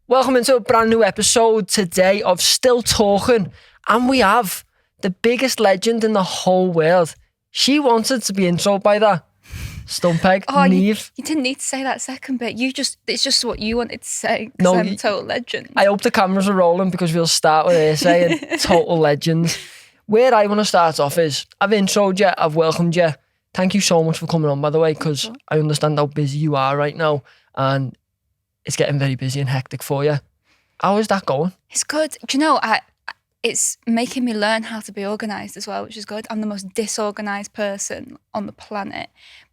Welcome into a brand new episode today of Still Talking, and we have the biggest legend in the whole world. She wanted to be introed by that. StuntPegg, Nieve. You didn't need to say that second bit. It's just what you wanted to say, because I'm a total legend. I hope the cameras are rolling because we'll start with her saying total legends. Where I want to start off is, I've introed you, I've welcomed you. Thank you so much for coming on, by the way, because I understand how busy you are right now, and it's getting very busy and hectic for you. How is that going? It's good. Do you know, it's making me learn how to be organised as well, which is good. I'm the most disorganised person on the planet,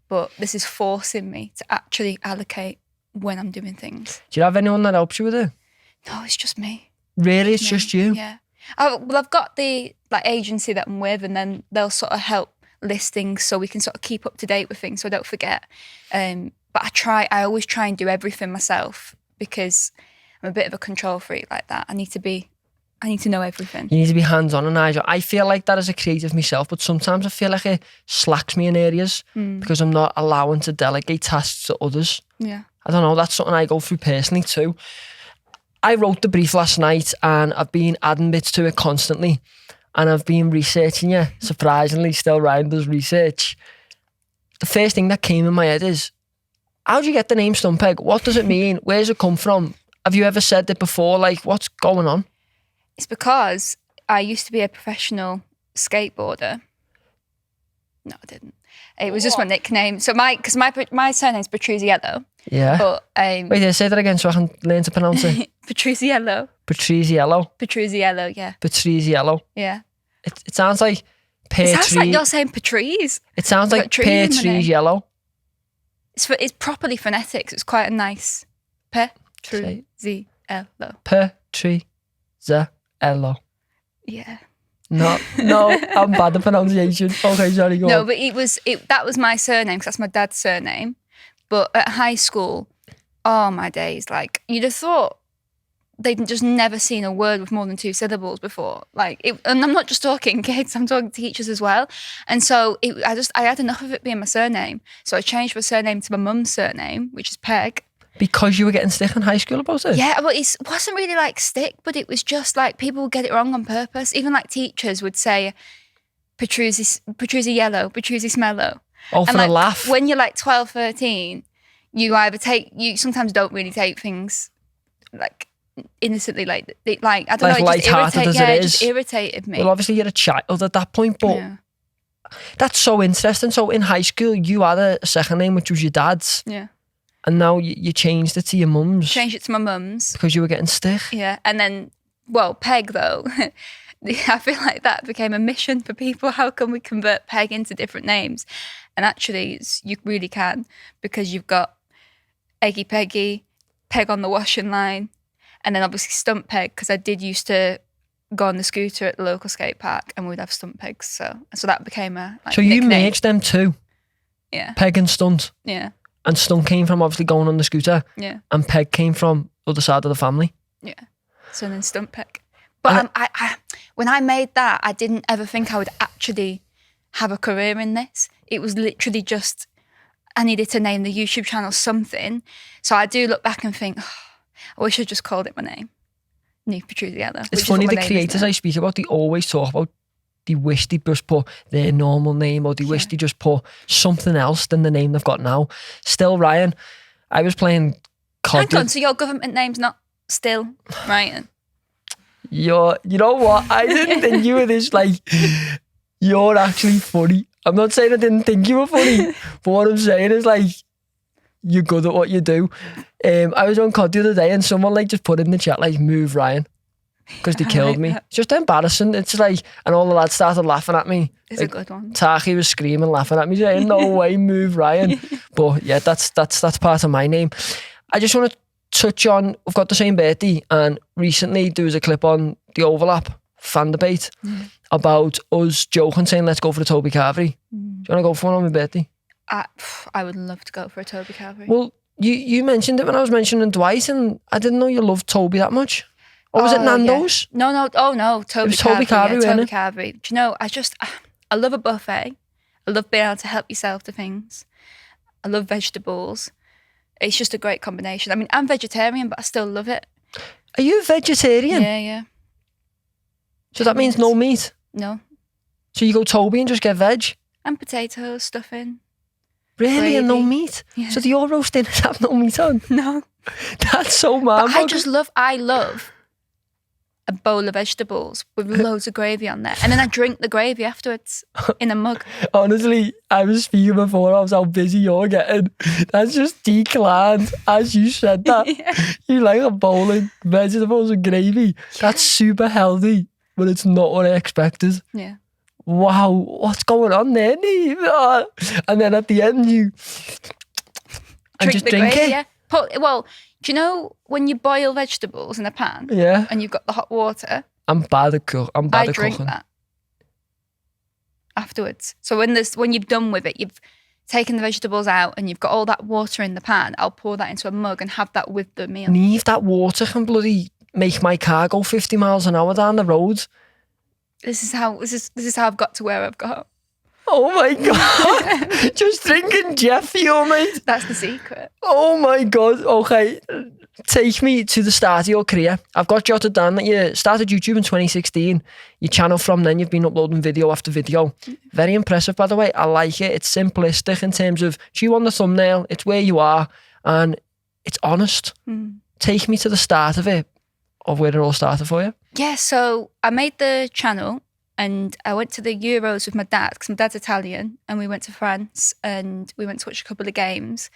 but this is forcing me to actually allocate when I'm doing things. Do you have anyone that helps you with it? No, it's just me. Really? It's just you? Yeah. I've got the agency that I'm with, and then they'll sort of help list things so we can sort of keep up to date with things so I don't forget. But I always try and do everything myself because I'm a bit of a control freak like that. I need to know everything. You need to be hands-on, and I feel like that as a creative myself, but sometimes I feel like it slacks me in areas because I'm not allowing to delegate tasks to others. Yeah. I don't know, that's something I go through personally too. I wrote the brief last night and I've been adding bits to it constantly, and I've been researching you. Surprisingly, Stillryan does research. The first thing that came in my head is, how do you get the name StuntPegg? What does it mean? Where does it come from? Have you ever said it before? Like, what's going on? It's because I used to be a professional skateboarder. No, I didn't. It was just my nickname. So my surname's Petruzziello. Yeah. But wait, say that again so I can learn to pronounce it. Petruzziello. Petruzziello. Petruzziello, yeah. Petruzziello. Yeah. It sounds like It sounds like you're saying Patrice. It sounds like Petruzziello. It's properly phonetics. It's quite a nice Petruzziello. Petruzziello. Yeah. No, I'm bad at pronunciation. Okay, sorry, go on. No, but that was my surname because that's my dad's surname. But at high school, oh my days, like you'd have thought they'd just never seen a word with more than 2 syllables before. And I'm not just talking kids, I'm talking teachers as well. And so I had enough of it being my surname. So I changed my surname to my mum's surname, which is Pegg. Because you were getting stick in high school about it? Yeah, but it wasn't really like stick, but it was just like people would get it wrong on purpose. Even like teachers would say Petruzziello, Petruzzi-smello. Oh, for a laugh. When you're like 12, 13, you sometimes don't really take things like innocently, I don't know, it just irritated me. Well, obviously you're a child at that point, but that's so interesting. So in high school, you had a second name, which was your dad's. Yeah. And now you changed it to your mum's. Changed it to my mum's. Because you were getting stick. Yeah. And then, Pegg though, I feel like that became a mission for people. How can we convert Pegg into different names? And actually, you really can, because you've got Eggy Peggy, Peg on the washing line, and then obviously StuntPegg, because I did used to go on the scooter at the local skate park and we'd have StuntPeggs. So that became a So you nickname. merged them two? Yeah. Pegg and Stunt? Yeah. And Stunt came from obviously going on the scooter. Yeah. And Pegg came from the other side of the family. Yeah. So then StuntPegg. But when I made that, I didn't ever think I would actually have a career in this. It was literally just, I needed to name the YouTube channel something. So I do look back and think, I wish I just called it my name. Nieve Petruzziello. It's funny, the creators I speak about, they always talk about, they wish they just put their normal name, or they wish they just put something else than the name they've got now. Stillryan. I was playing COD. Hang on, so your government name's not Stillryan? You know what? I didn't think you were this, you're actually funny. I'm not saying I didn't think you were funny, but what I'm saying is you're good at what you do. I was on COD the other day and someone just put in the chat move Ryan. Because they killed me. It's just embarrassing. It's and all the lads started laughing at me. It's a good one. Taki was screaming, laughing at me, saying, "No way, move Ryan." But yeah, that's part of my name. I just want to touch on, we've got the same birthday, and recently there was a clip on the Overlap fan debate about us joking, saying, "Let's go for a Toby Carvery." Do you want to go for one on my birthday? I would love to go for a Toby Carvery. Well, you mentioned it when I was mentioning Dwight, and I didn't know you loved Toby that much. Or was it Nando's? Yeah. No. Oh, no. Toby Carvery. Toby Carvery. Do you know, I love a buffet. I love being able to help yourself to things. I love vegetables. It's just a great combination. I mean, I'm vegetarian, but I still love it. Are you a vegetarian? Yeah. So that means no meat? No. So you go Toby and just get veg? And potatoes, stuffing. Really? Gravy. And no meat? Yeah. So do your roast dinners have no meat on? No. That's so But mad. I love a bowl of vegetables with loads of gravy on there. And then I drink the gravy afterwards in a mug. Honestly, I was speaking before, I was how busy you're getting. That's just declined as you said that. Yeah. You like a bowl of vegetables and gravy. That's super healthy, but it's not what I expected. Yeah. Wow, what's going on there, Nieve? Oh. And then at the end, you just drink it? Yeah. Well, do you know when you boil vegetables in a pan? Yeah. And you've got the hot water? I'm bad at cooking. I drink that afterwards. So when you've done with it, you've taken the vegetables out and you've got all that water in the pan, I'll pour that into a mug and have that with the meal. Nieve, that water can bloody make my car go 50 miles an hour down the road. This is how I've got to where I've got. Oh my God. Just drinking jet fuel, mate. That's the secret. Oh my God. Okay. Take me to the start of your career. I've got jotted down that you started YouTube in 2016. Your channel from then, you've been uploading video after video. Very impressive, by the way. I like it. It's simplistic in terms of, it's you on the thumbnail, it's where you are, and it's honest. Take me to the start of it, of where it all started for you. Yeah, so I made the channel and I went to the Euros with my dad because my dad's Italian, and we went to France and we went to watch a couple of games,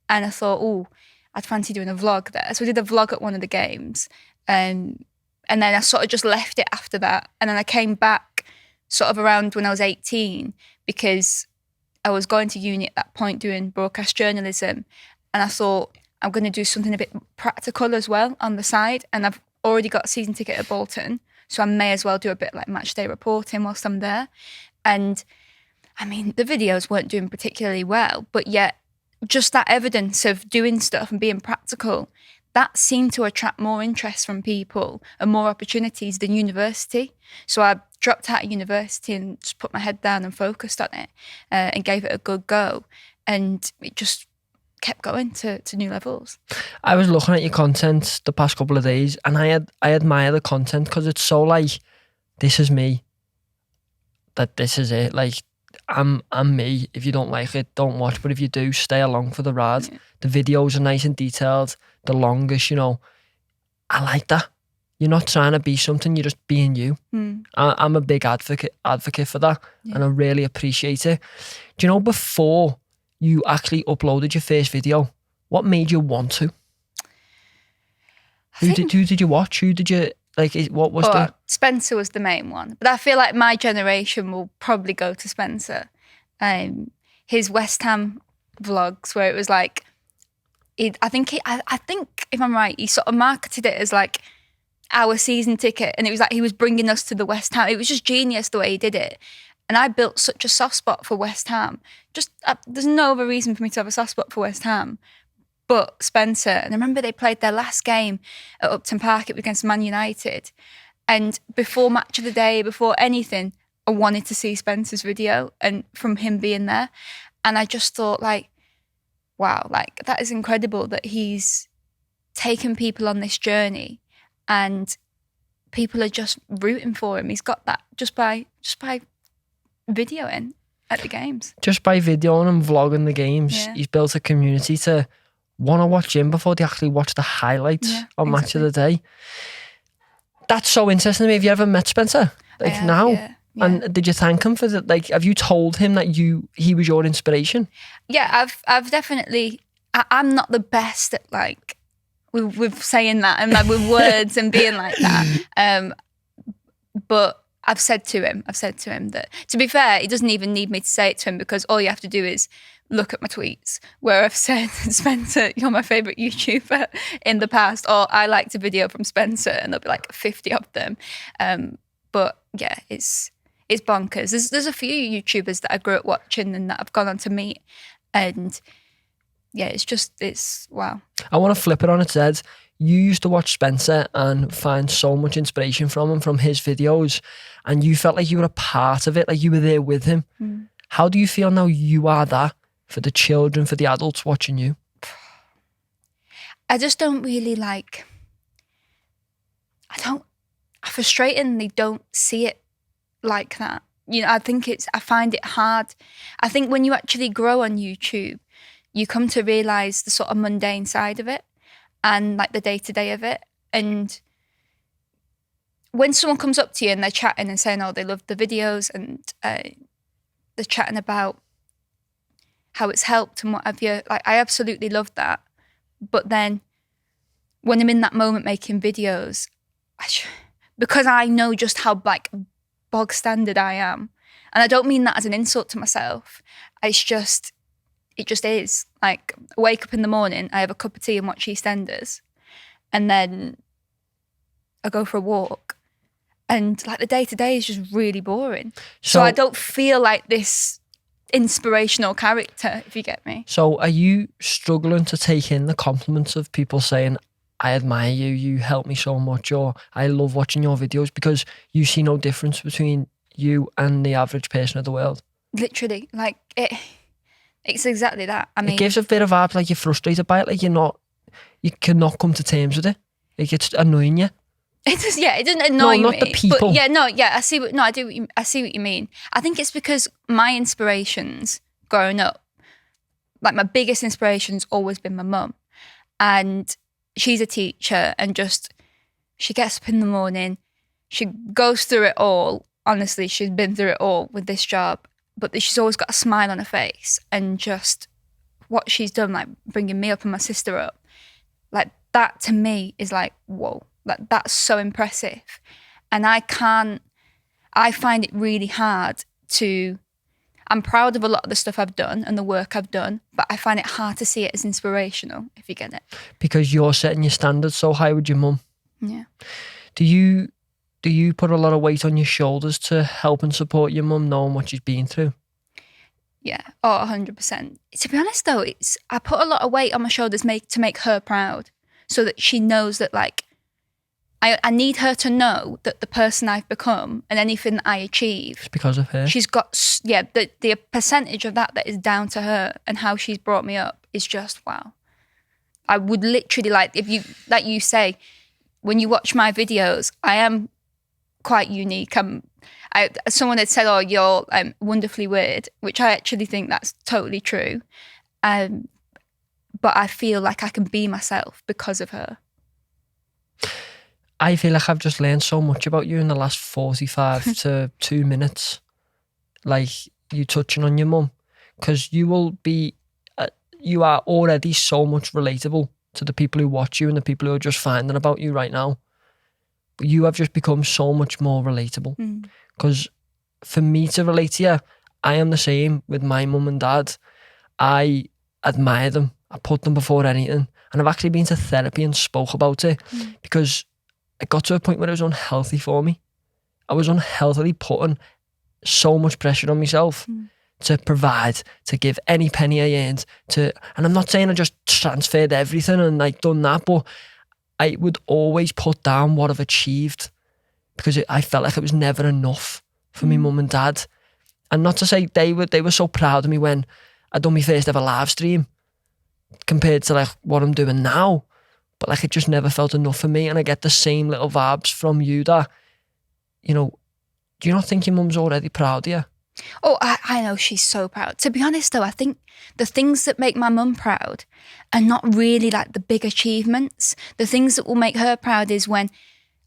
and I thought, I'd fancy doing a vlog there. So we did a vlog at one of the games, and then I sort of just left it after that, and then I came back sort of around when I was 18 because I was going to uni at that point doing broadcast journalism, and I thought I'm going to do something a bit practical as well on the side, and I've already got a season ticket at Bolton, so I may as well do a bit like match day reporting whilst I'm there. And I mean, the videos weren't doing particularly well, but yet just that evidence of doing stuff and being practical, that seemed to attract more interest from people and more opportunities than university. So I dropped out of university and just put my head down and focused on it and gave it a good go. And it just kept going to new levels. I was looking at your content the past couple of days, and I admire the content because it's so like, this is me. That this is it. Like, I'm me. If you don't like it, don't watch. But if you do, stay along for the ride. Yeah. The videos are nice and detailed. The longest, I like that. You're not trying to be something. You're just being you. I'm a big advocate for that, and I really appreciate it. Do you know, before you actually uploaded your first video, what made you want to? Who did you watch? Who did you like? What was the? Spencer was the main one, but I feel like my generation will probably go to Spencer. His West Ham vlogs, where it was like, I think if I'm right, he sort of marketed it as like our season ticket, and it was like he was bringing us to the West Ham. It was just genius the way he did it. And I built such a soft spot for West Ham. There's no other reason for me to have a soft spot for West Ham but Spencer. And I remember they played their last game at Upton Park. It was against Man United. And before match of the day, before anything, I wanted to see Spencer's video and from him being there. And I just thought like, wow, like that is incredible that he's taken people on this journey and people are just rooting for him. He's got that just by videoing at the games. Just by videoing and vlogging the games, he's built a community to want to watch him before they actually watch the highlights on Match of the Day. That's so interesting to me. Have you ever met Spencer? Like now? Yeah. And did you thank him for that? Like, have you told him that he was your inspiration? Yeah, I've definitely. I'm not the best at like with saying that and like with words and being like that. But I've said to him that, to be fair, he doesn't even need me to say it to him because all you have to do is look at my tweets where I've said, Spencer, you're my favourite YouTuber in the past, or I liked a video from Spencer, and there'll be like 50 of them. But yeah, it's bonkers. There's a few YouTubers that I grew up watching and that I've gone on to meet, and yeah, it's wow. I want to flip it on its head. You used to watch Spencer and find so much inspiration from him, from his videos, and you felt like you were a part of it, like you were there with him. How do you feel now you are that for the children, for the adults watching you? I just don't really like, frustrating they don't see it like that. You know, I find it hard. I think when you actually grow on YouTube, you come to realise the sort of mundane side of it and like the day-to-day of it. And when someone comes up to you and they're chatting and saying, oh, they love the videos and they're chatting about how it's helped and what have you, like, I absolutely love that. But then when I'm in that moment making videos, because I know just how like bog standard I am, and I don't mean that as an insult to myself, it just is. Like, I wake up in the morning, I have a cup of tea and watch EastEnders, and then I go for a walk, and like the day-to-day is just really boring. So I don't feel like this inspirational character, if you get me. So are you struggling to take in the compliments of people saying, I admire you, you help me so much, or I love watching your videos, because you see no difference between you and the average person of the world? Literally, like it's exactly that. I mean, it gives a bit of vibes like you're frustrated by it, like you cannot come to terms with it. Like, it's annoying you. It does, yeah. It doesn't annoy me. No, not the people. But I see what. No, I do. I see what you mean. I think it's because my inspirations growing up, like my biggest inspiration's always been my mum, and she's a teacher, and just she gets up in the morning, she goes through it all. Honestly, she's been through it all with this job, but she's always got a smile on her face, and just what she's done, like bringing me up and my sister up, like that to me is like, whoa. Like, that's so impressive. And I find it really hard I'm proud of a lot of the stuff I've done and the work I've done, but I find it hard to see it as inspirational, if you get it. Because you're setting your standards so high with your mum. Yeah. Do you put a lot of weight on your shoulders to help and support your mum, knowing what she's been through? Yeah, 100%. To be honest though, I put a lot of weight on my shoulders to make her proud, so that she knows that, like, I need her to know that the person I've become and anything that I achieve, it's because of her. She's got, the percentage of that is down to her, and how she's brought me up is just wow. I would literally, like you say, when you watch my videos, I am quite unique. Someone had said, oh, you're wonderfully weird, which I actually think that's totally true. But I feel like I can be myself because of her. I feel like I've just learned so much about you in the last 45 to 2 minutes. Like, you touching on your mum, because you are already so much relatable to the people who watch you and the people who are just finding about you right now. But you have just become so much more relatable. Because for me to relate to you, I am the same with my mum and dad. I admire them. I put them before anything. And I've actually been to therapy and spoke about it because it got to a point where it was unhealthy for me. I was unhealthily putting so much pressure on myself to provide, to give any penny I earned and I'm not saying I just transferred everything and like done that, but I would always put down what I've achieved because I felt like it was never enough for me mum and dad. And not to say they were so proud of me when I done my first ever live stream compared to like what I'm doing now. But like, it just never felt enough for me. And I get the same little vibes from you that, you know, do you not think your mum's already proud of you? Oh, I know she's so proud. To be honest though, I think the things that make my mum proud are not really like the big achievements. The things that will make her proud is when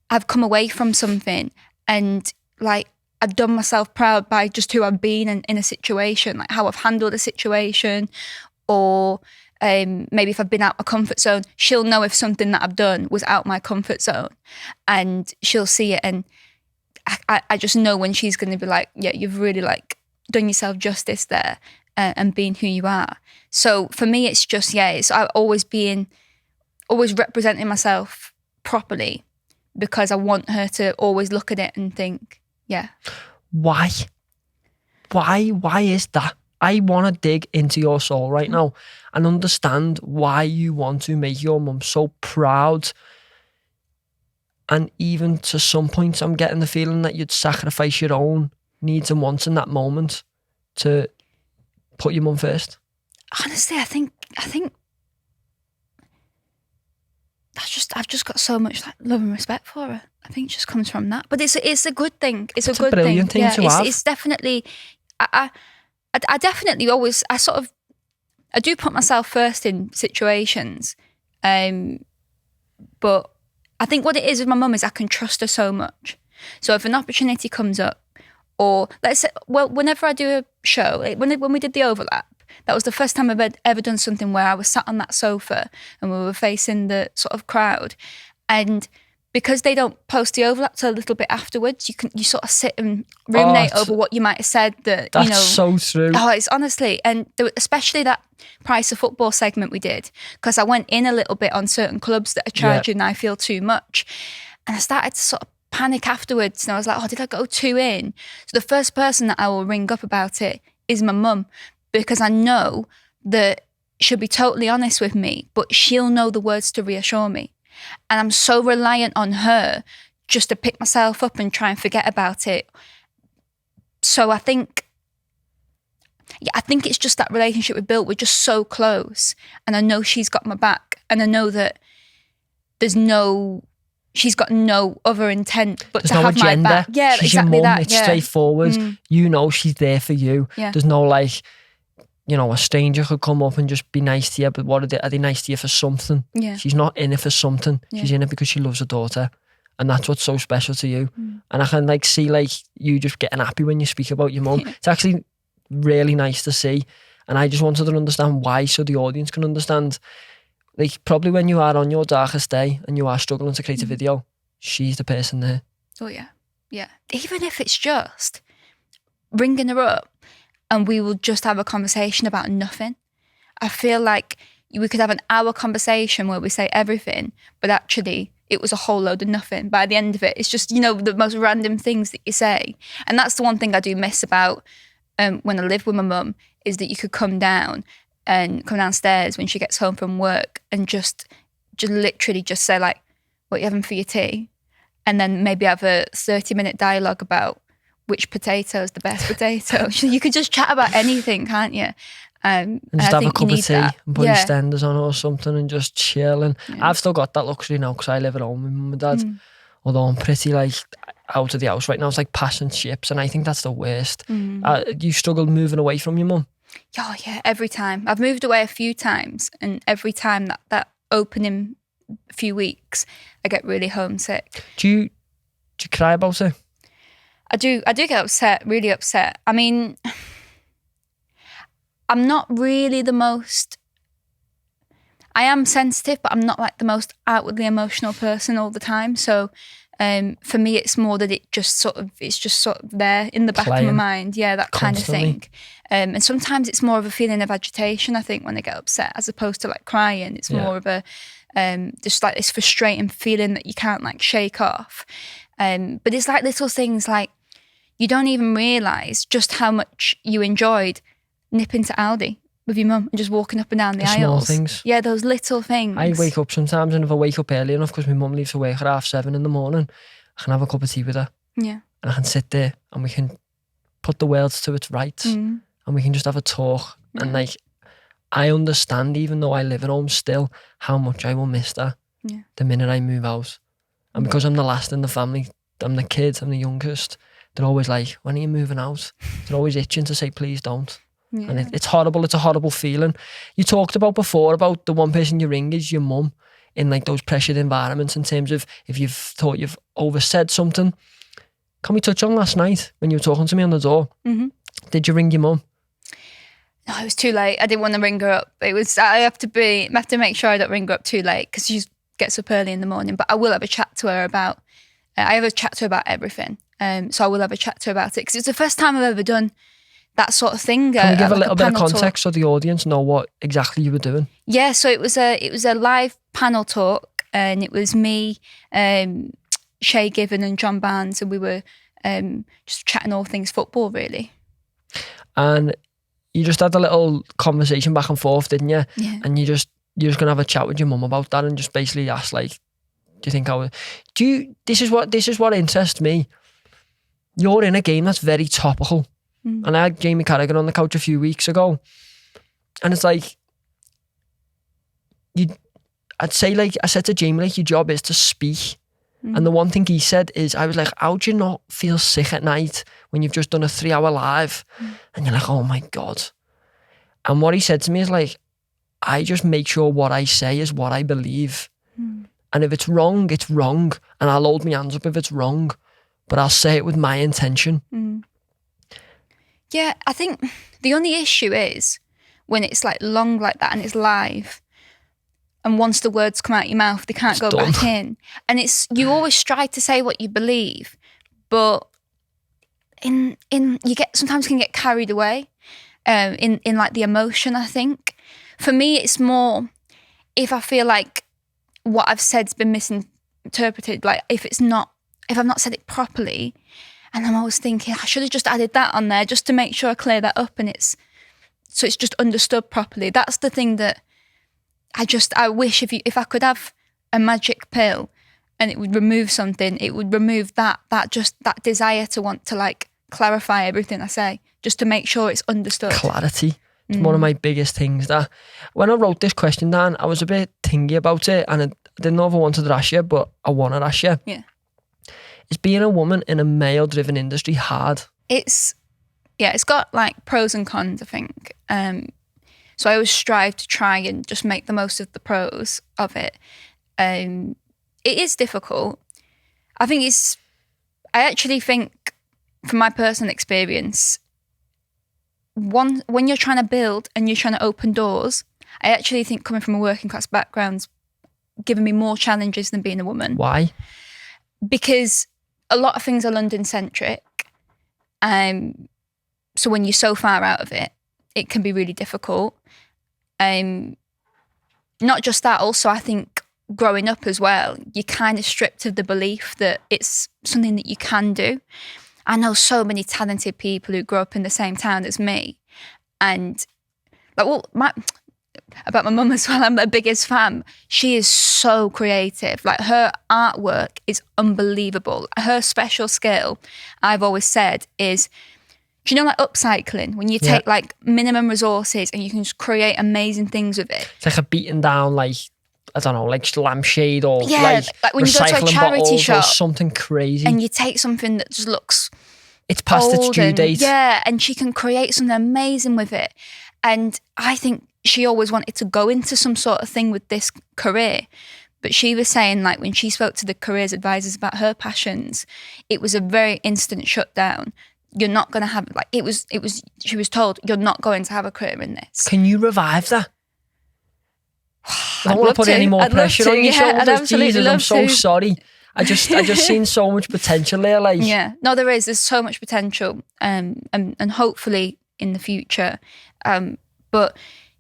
I've come away from something and like I've done myself proud by just who I've been in a situation, like how I've handled a situation, or maybe if I've been out my comfort zone, she'll know if something that I've done was out my comfort zone and she'll see it. And I just know when she's going to be like, yeah, you've really like done yourself justice there and being who you are. So for me, it's just, it's I've always representing myself properly because I want her to always look at it and think, yeah. Why is that? I want to dig into your soul right now and understand why you want to make your mum so proud. And even to some points, I'm getting the feeling that you'd sacrifice your own needs and wants in that moment to put your mum first. Honestly, I think I've just got so much like love and respect for her. I think it just comes from that. But it's a good thing. It's a good brilliant thing to have. It's definitely. I definitely always. I do put myself first in situations, but I think what it is with my mum is I can trust her so much. So if an opportunity comes up, or let's say, well, whenever I do a show, like when we did the overlap, that was the first time I've ever done something where I was sat on that sofa and we were facing the sort of crowd. And because they don't post the overlap till a little bit afterwards, you sort of sit and ruminate over what you might have said. That's so true. Oh, it's honestly, and especially that Price of Football segment we did, because I went in a little bit on certain clubs that are charging I feel too much. And I started to sort of panic afterwards. And I was like, oh, did I go too in? So the first person that I will ring up about it is my mum, because I know that she'll be totally honest with me, but she'll know the words to reassure me. And I'm so reliant on her just to pick myself up and try and forget about it. So I think it's just that relationship we built. We're just so close. And I know she's got my back. And I know that she's got no other intent but there's to no have agenda. my back. Yeah, she's exactly your mum. that. It's straightforward. You know she's there for you. Yeah. There's no like, a stranger could come up and just be nice to you, but are they nice to you for something? Yeah. She's not in it for something. Yeah. She's in it because she loves her daughter. And that's what's so special to you. And I can like see like you just getting happy when you speak about your mum. It's actually really nice to see. And I just wanted to understand why, so the audience can understand. Like probably when you are on your darkest day and you are struggling to create a video, she's the person there. Oh yeah. Yeah. Even if it's just ringing her up and we will just have a conversation about nothing. I feel like we could have an hour conversation where we say everything, but actually it was a whole load of nothing. By the end of it, it's just, the most random things that you say. And that's the one thing I do miss about when I live with my mum, is that you could come downstairs when she gets home from work and just literally just say like, what are you having for your tea? And then maybe have a 30-minute dialogue about which potato is the best potato. You could just chat about anything, can't you? And just have a cup of tea and put EastEnders on or something and just chill. And I've still got that luxury now because I live at home with mum and dad. Although I'm pretty like out of the house right now. It's like passing ships, and I think that's the worst. You struggle moving away from your mum? Oh yeah, every time. I've moved away a few times, and every time that opening few weeks, I get really homesick. Do you cry about it? I do get upset, really upset. I mean, I'm not really I am sensitive, but I'm not like the most outwardly emotional person all the time. So for me, it's more that it's just sort of there in the back of my mind. Yeah, that Constantly. kind of thing. And sometimes it's more of a feeling of agitation, I think, when I get upset, as opposed to like crying. It's more of a just like this frustrating feeling that you can't like shake off. But it's like little things like you don't even realise just how much you enjoyed nipping to Aldi with your mum and just walking up and down the aisles. Small things. Yeah, those little things. I wake up sometimes, and if I wake up early enough because my mum leaves for work at 7:30 in the morning, I can have a cup of tea with her. Yeah. And I can sit there and we can put the world to its rights and we can just have a talk. And like, I understand, even though I live at home still, how much I will miss that the minute I move out. And because I'm the last in the family, I'm the kid, I'm the youngest, they're always like, when are you moving out? They're always itching to say, please don't. Yeah. And it's horrible. It's a horrible feeling. You talked about before about the one person you ring is your mum in like those pressured environments, in terms of if you've thought you've oversaid something. Can we touch on last night when you were talking to me on the door? Did you ring your mum? No, it was too late. I didn't want to ring her up. I have to make sure I don't ring her up too late because she gets up early in the morning. But I will have a chat to her about. I have a chat to her about everything. So I will have a chat to her about it because it's the first time I've ever done that sort of thing. Can you give a little bit of context so the audience know what exactly you were doing? Yeah, so it was a live panel talk, and it was me, Shay Given and John Barnes, and we were just chatting all things football, really. And you just had a little conversation back and forth, didn't you? Yeah. And you're just gonna have a chat with your mum about that, and just basically ask like, do you think I would? This is what interests me. You're in a game that's very topical. And I had Jamie Carragher on the couch a few weeks ago, and it's like, I'd say, like, I said to Jamie, like, your job is to speak. And the one thing he said is, I was like, how do you not feel sick at night when you've just done a 3-hour live? And you're like, oh my God. And what he said to me is like, I just make sure what I say is what I believe. And if it's wrong, it's wrong. And I'll hold my hands up if it's wrong. But I'll say it with my intention. Yeah, I think the only issue is when it's like long like that and it's live. And once the words come out your mouth, they can't go back in. And it's, you always strive to say what you believe, but sometimes can get carried away in like the emotion, I think. For me, it's more if I feel like what I've said's been misinterpreted, like if I've not said it properly, and I'm always thinking I should have just added that on there just to make sure I clear that up and it's just understood properly. That's the thing that I wish if I could have a magic pill and it would remove something, it would remove that desire to want to like clarify everything I say, just to make sure it's understood. Clarity. It's one of my biggest things. That when I wrote this question down, I was a bit tingy about it, and I didn't know if I wanted to ask you, but I want to ask you. Yeah. Is being a woman in a male-driven industry hard? It's got like pros and cons, I think. So I always strive to try and just make the most of the pros of it. It is difficult. I actually think, from my personal experience, when you're trying to build and you're trying to open doors, I actually think coming from a working class background's given me more challenges than being a woman. Why? Because a lot of things are London centric. So when you're so far out of it, it can be really difficult. Not just that, also I think growing up as well, you're kind of stripped of the belief that it's something that you can do. I know so many talented people who grew up in the same town as me, and like, about my mum as well, I'm her biggest fan. She is so creative. Like, her artwork is unbelievable. Her special skill, I've always said, is, do you know, like upcycling, when you take like minimum resources and you can just create amazing things with it. It's like a beaten down, like, I don't know, like lampshade or like when you go to a charity shop or something crazy, and you take something that just looks, it's past its due date. Yeah, and she can create something amazing with it. And I think she always wanted to go into some sort of thing with this career. But she was saying, like, when she spoke to the careers advisors about her passions, it was a very instant shutdown. You're not going to have, like, she was told, you're not going to have a career in this. Can you revive that? I don't want to put any more pressure on your shoulders. Jesus, I'm so sorry. I just seen so much potential there. Like, yeah, no, there's so much potential, and hopefully in the future. But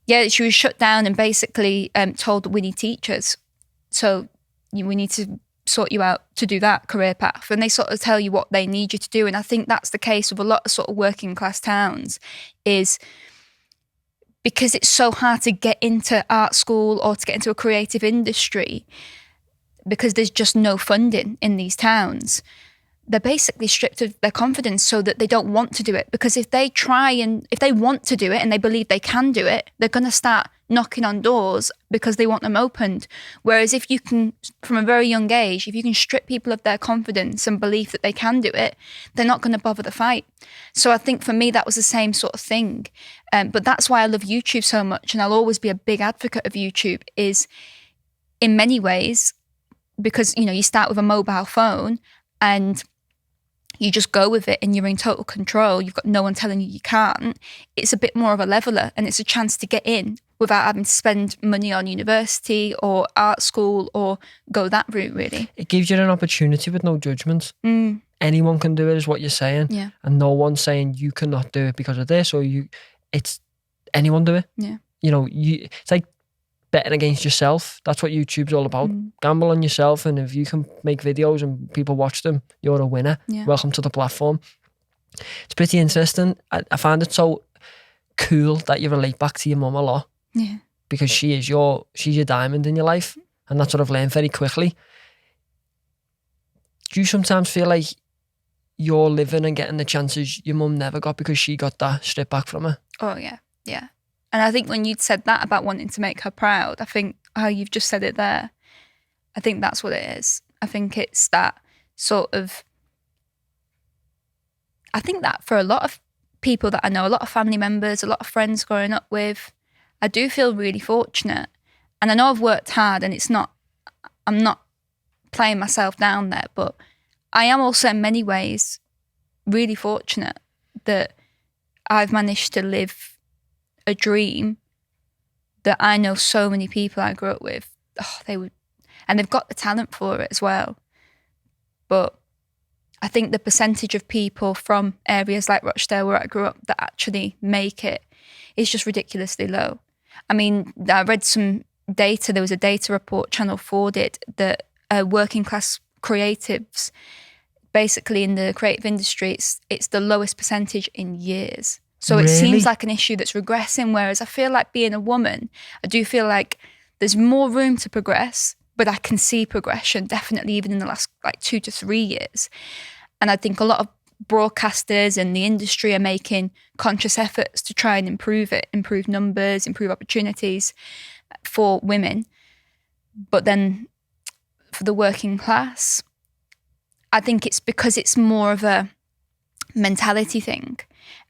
yeah, she was shut down and basically told that we need teachers, so we need to sort you out to do that career path, and they sort of tell you what they need you to do. And I think that's the case with a lot of sort of working class towns, is because it's so hard to get into art school or to get into a creative industry, because there's just no funding in these towns. They're basically stripped of their confidence so that they don't want to do it. Because if they want to do it and they believe they can do it, they're going to start knocking on doors because they want them opened. Whereas if you can, from a very young age, if you can strip people of their confidence and belief that they can do it, they're not going to bother the fight. So I think for me, that was the same sort of thing. But that's why I love YouTube so much, and I'll always be a big advocate of YouTube, is in many ways, because, you know, you start with a mobile phone and you just go with it and you're in total control. You've got no one telling you can't. It's a bit more of a leveler, and it's a chance to get in without having to spend money on university or art school or go that route, really. It gives you an opportunity with no judgment. Anyone can do it, is what you're saying. Yeah. And no one's saying you cannot do it because of this, or it's anyone do it. Yeah. You know, it's like betting against yourself. That's what YouTube's all about. Gamble on yourself, and if you can make videos and people watch them, you're a winner. Yeah. Welcome to the platform. It's pretty interesting. I find it so cool that you relate back to your mum a lot. Yeah. Because she's your diamond in your life, and that's what I've learned very quickly. Do you sometimes feel like you're living and getting the chances your mum never got because she got that stripped back from her? Oh, yeah. Yeah. And I think when you'd said that about wanting to make her proud, I think how you've just said it there. I think that's what it is. I think it's that sort of, I think that for a lot of people that I know, a lot of family members, a lot of friends growing up with, I do feel really fortunate. And I know I've worked hard, and I'm not playing myself down there, but I am also in many ways really fortunate that I've managed to live a dream that I know so many people I grew up with, and they've got the talent for it as well. But I think the percentage of people from areas like Rochdale where I grew up that actually make it is just ridiculously low. I mean, I read some data, there was a data report Channel 4 did, that working class creatives, basically in the creative industry, it's the lowest percentage in years. So Really? It seems like an issue that's regressing, whereas I feel like being a woman, I do feel like there's more room to progress, but I can see progression definitely even in the last 2 to 3 years. And I think a lot of broadcasters in the industry are making conscious efforts to try and improve it, improve numbers, improve opportunities for women. But then for the working class, I think it's because it's more of a mentality thing.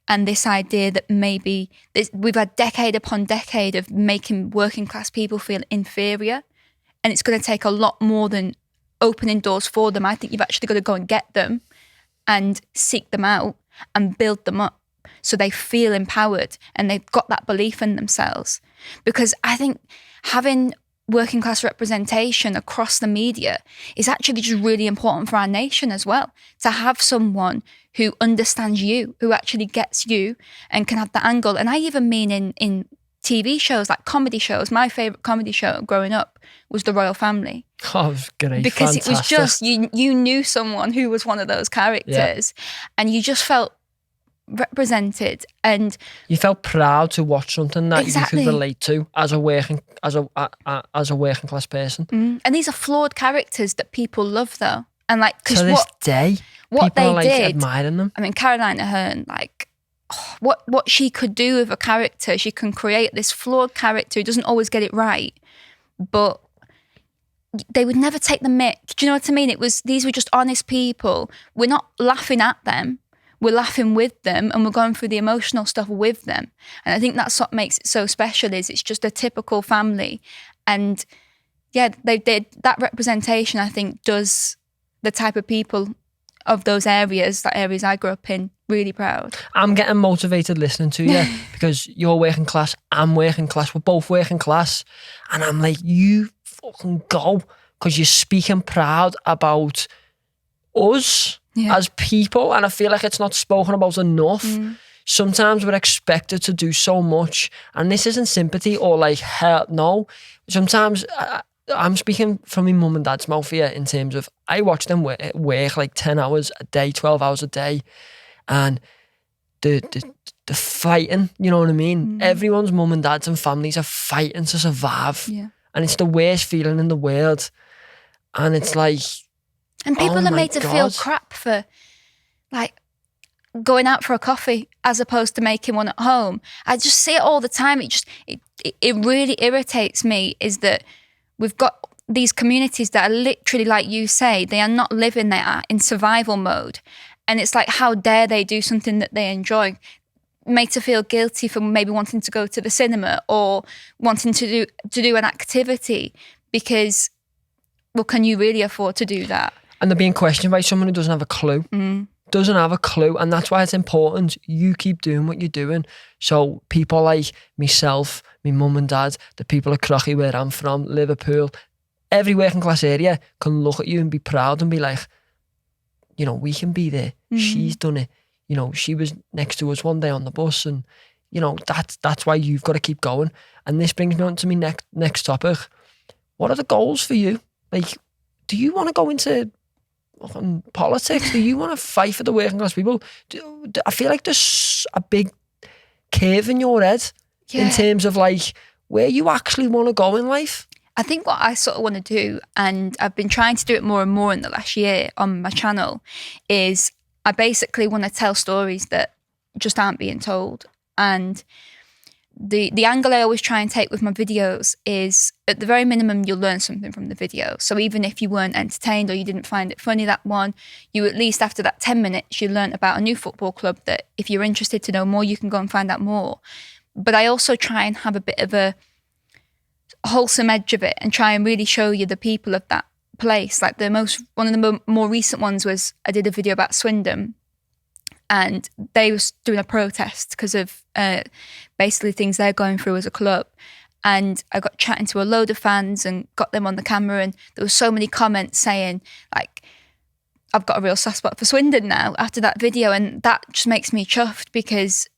And this idea that maybe we've had decade upon decade of making working class people feel inferior. And it's going to take a lot more than opening doors for them. I think you've actually got to go and get them and seek them out and build them up so they feel empowered and they've got that belief in themselves. Because I think having working class representation across the media is actually just really important for our nation as well. To have someone who understands you, who actually gets you and can have that angle. And I even mean in TV shows, like comedy shows. My favourite comedy show growing up was The Royal Family. Oh, it was great. Because Fantastic. It was just, you knew someone who was one of those characters and you just felt represented, and you felt proud to watch something that you could relate to as a working class person. And these are flawed characters that people love, though. And to this day, what people they did, admiring them. I mean, Caroline Aherne, what she could do with a character, she can create this flawed character who doesn't always get it right, but they would never take the mick. Do you know what I mean? These were just honest people. We're not laughing at them. We're laughing with them, and we're going through the emotional stuff with them. And I think that's what makes it so special. Is it's just a typical family, and yeah, they did that representation. I think does the type of people of those areas, that areas I grew up in, really proud. I'm getting motivated listening to you because you're working class, I'm working class, we're both working class, and I'm like, you fucking go, because you're speaking proud about us. Yeah. As people, and I feel like it's not spoken about enough. Sometimes we're expected to do so much, and this isn't sympathy or hell no. Sometimes I'm speaking from my mum and dad's mouth here in terms of I watch them work 10 hours a day, 12 hours a day, and the fighting, you know what I mean? Everyone's mum and dads and families are fighting to survive, and it's the worst feeling in the world. And it's like, and people are made to feel crap for going out for a coffee as opposed to making one at home. I just see it all the time. It really irritates me is that we've got these communities that are literally, like you say, they are not living, they are in survival mode. And it's like, how dare they do something that they enjoy? Made to feel guilty for maybe wanting to go to the cinema or wanting to do an activity because, well, can you really afford to do that? And they're being questioned by someone who doesn't have a clue. Doesn't have a clue. And that's why it's important you keep doing what you're doing. So people like myself, my mum and dad, the people of Crocky where I'm from, Liverpool, every working class area can look at you and be proud and be like, you know, we can be there. She's done it. You know, she was next to us one day on the bus, and, you know, that's why you've got to keep going. And this brings me on to my next topic. What are the goals for you? Do you want to go into politics? Do you want to fight for the working class people? I feel like there's a big curve in your head in terms of where you actually want to go in life. I think what I sort of want to do, and I've been trying to do it more and more in the last year on my channel, is I basically want to tell stories that just aren't being told. And the angle I always try and take with my videos is, at the very minimum, you'll learn something from the video. So even if you weren't entertained or you didn't find it funny, that one, you at least after that 10 minutes, you learned about a new football club that if you're interested to know more, you can go and find out more. But I also try and have a bit of a wholesome edge of it and try and really show you the people of that place. Like one of the more recent ones was, I did a video about Swindon. And they was doing a protest because of basically things they're going through as a club. And I got chatting to a load of fans and got them on the camera. And there was so many comments saying, like, I've got a real soft spot for Swindon now after that video. And that just makes me chuffed because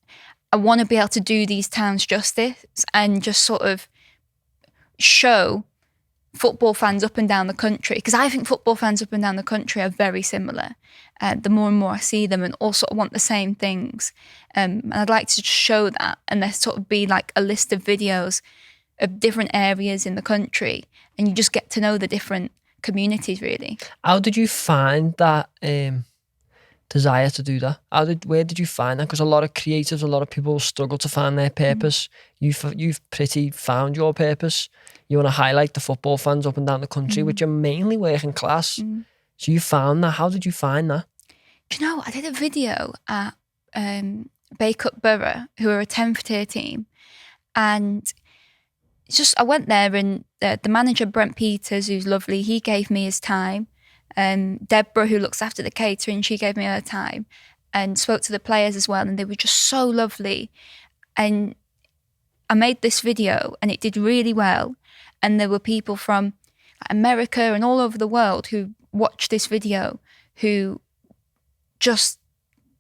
I want to be able to do these towns justice and just sort of show football fans up and down the country, because I think football fans up and down the country are very similar. The more and more I see them and all sort of want the same things. And I'd like to just show that, and there sort of be like a list of videos of different areas in the country, and you just get to know the different communities really. How did you find that desire to do that? Where did you find that? Because a lot of creatives, a lot of people struggle to find their purpose. You've pretty found your purpose. You want to highlight the football fans up and down the country, which are mainly working class. So you found that. How did you find that? Do you know, I did a video at Bacup Borough, who are a 10th-tier team, and it's just, I went there and the manager, Brent Peters, who's lovely, he gave me his time. Deborah, who looks after the catering, she gave me her time and spoke to the players as well, and they were just so lovely. And I made this video and it did really well, and there were people from America and all over the world who watched this video who just,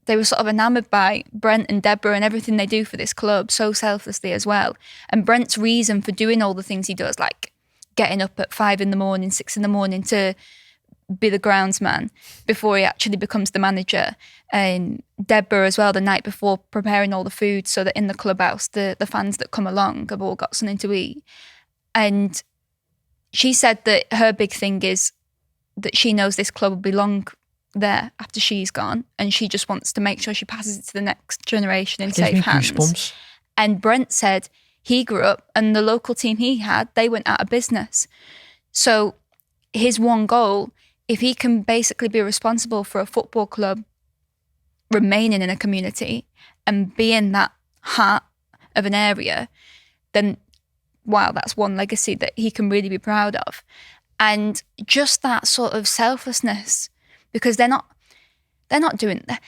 they were sort of enamored by Brent and Deborah and everything they do for this club so selflessly as well. And Brent's reason for doing all the things he does, like getting up at 5 a.m, 6 a.m to be the groundsman before he actually becomes the manager. And Deborah as well, the night before, preparing all the food so that in the clubhouse, the fans that come along have all got something to eat. And she said that her big thing is that she knows this club will belong there after she's gone, and she just wants to make sure she passes it to the next generation in safe hands. Goosebumps. And Brent said he grew up and the local team he had, they went out of business. So his one goal, if he can basically be responsible for a football club remaining in a community and being that heart of an area, then wow, that's one legacy that he can really be proud of. And just that sort of selflessness, because they're not doing that.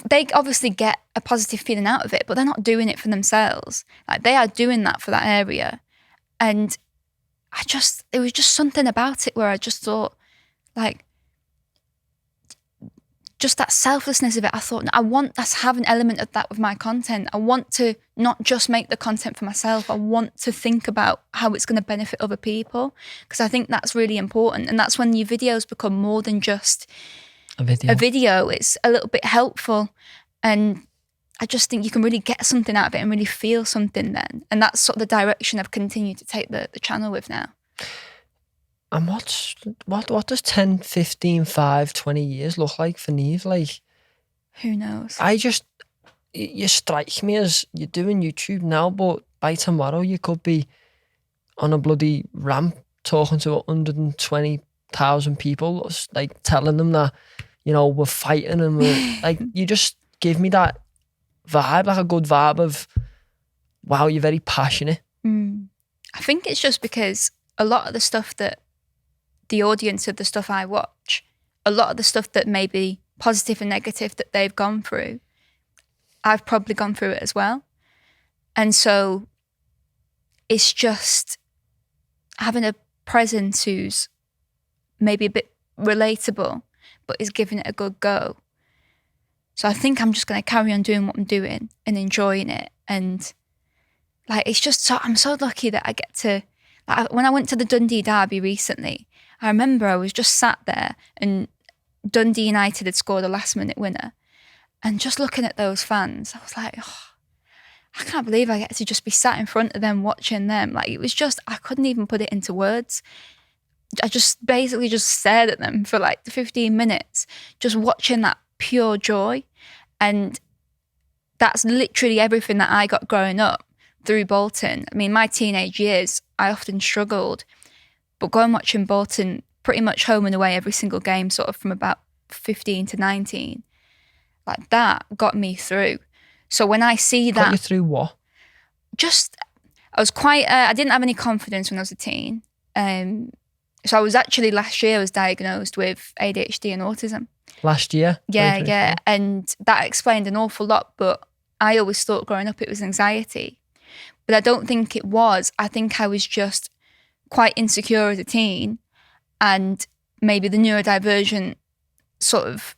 They obviously get a positive feeling out of it, but they're not doing it for themselves. Like, they are doing that for that area. And there was just something about it where I just thought, like, just that selflessness of it. I thought, I want to have an element of that with my content. I want to not just make the content for myself. I want to think about how it's going to benefit other people, because I think that's really important. And that's when your videos become more than just a video. It's a little bit helpful. And I just think you can really get something out of it and really feel something then. And that's sort of the direction I've continued to take the channel with now. And what does 10, 15, 5, 20 years look like for Nieve? Like, who knows? You strike me as you're doing YouTube now, but by tomorrow you could be on a bloody ramp talking to 120,000 people, like telling them that, you know, we're fighting and we're like, you just give me that vibe, like a good vibe of, wow, you're very passionate. I think it's just because a lot of the stuff that the audience of the stuff I watch, a lot of the stuff that may be positive and negative that they've gone through, I've probably gone through it as well. And so it's just having a presence who's maybe a bit relatable, but is giving it a good go. So I think I'm just going to carry on doing what I'm doing and enjoying it. And like, it's just so, I'm so lucky that I get to, like, when I went to the Dundee derby recently, I remember I was just sat there and Dundee United had scored a last minute winner. And just looking at those fans, I was like, oh, I can't believe I get to just be sat in front of them watching them. Like, it was just, I couldn't even put it into words. I just basically just stared at them for like 15 minutes, just watching that pure joy. And that's literally everything that I got growing up. through Bolton. I mean, my teenage years, I often struggled, but going watching Bolton pretty much home and away every single game, sort of from about 15 to 19, like that got me through. So when I see that... Got you through what? Just, I was quite, I didn't have any confidence when I was a teen. So I was actually, last year I was diagnosed with ADHD and autism. Last year? Yeah. And that explained an awful lot, but I always thought growing up it was anxiety. But I don't think it was. I think I was just quite insecure as a teen, and maybe the neurodivergent sort of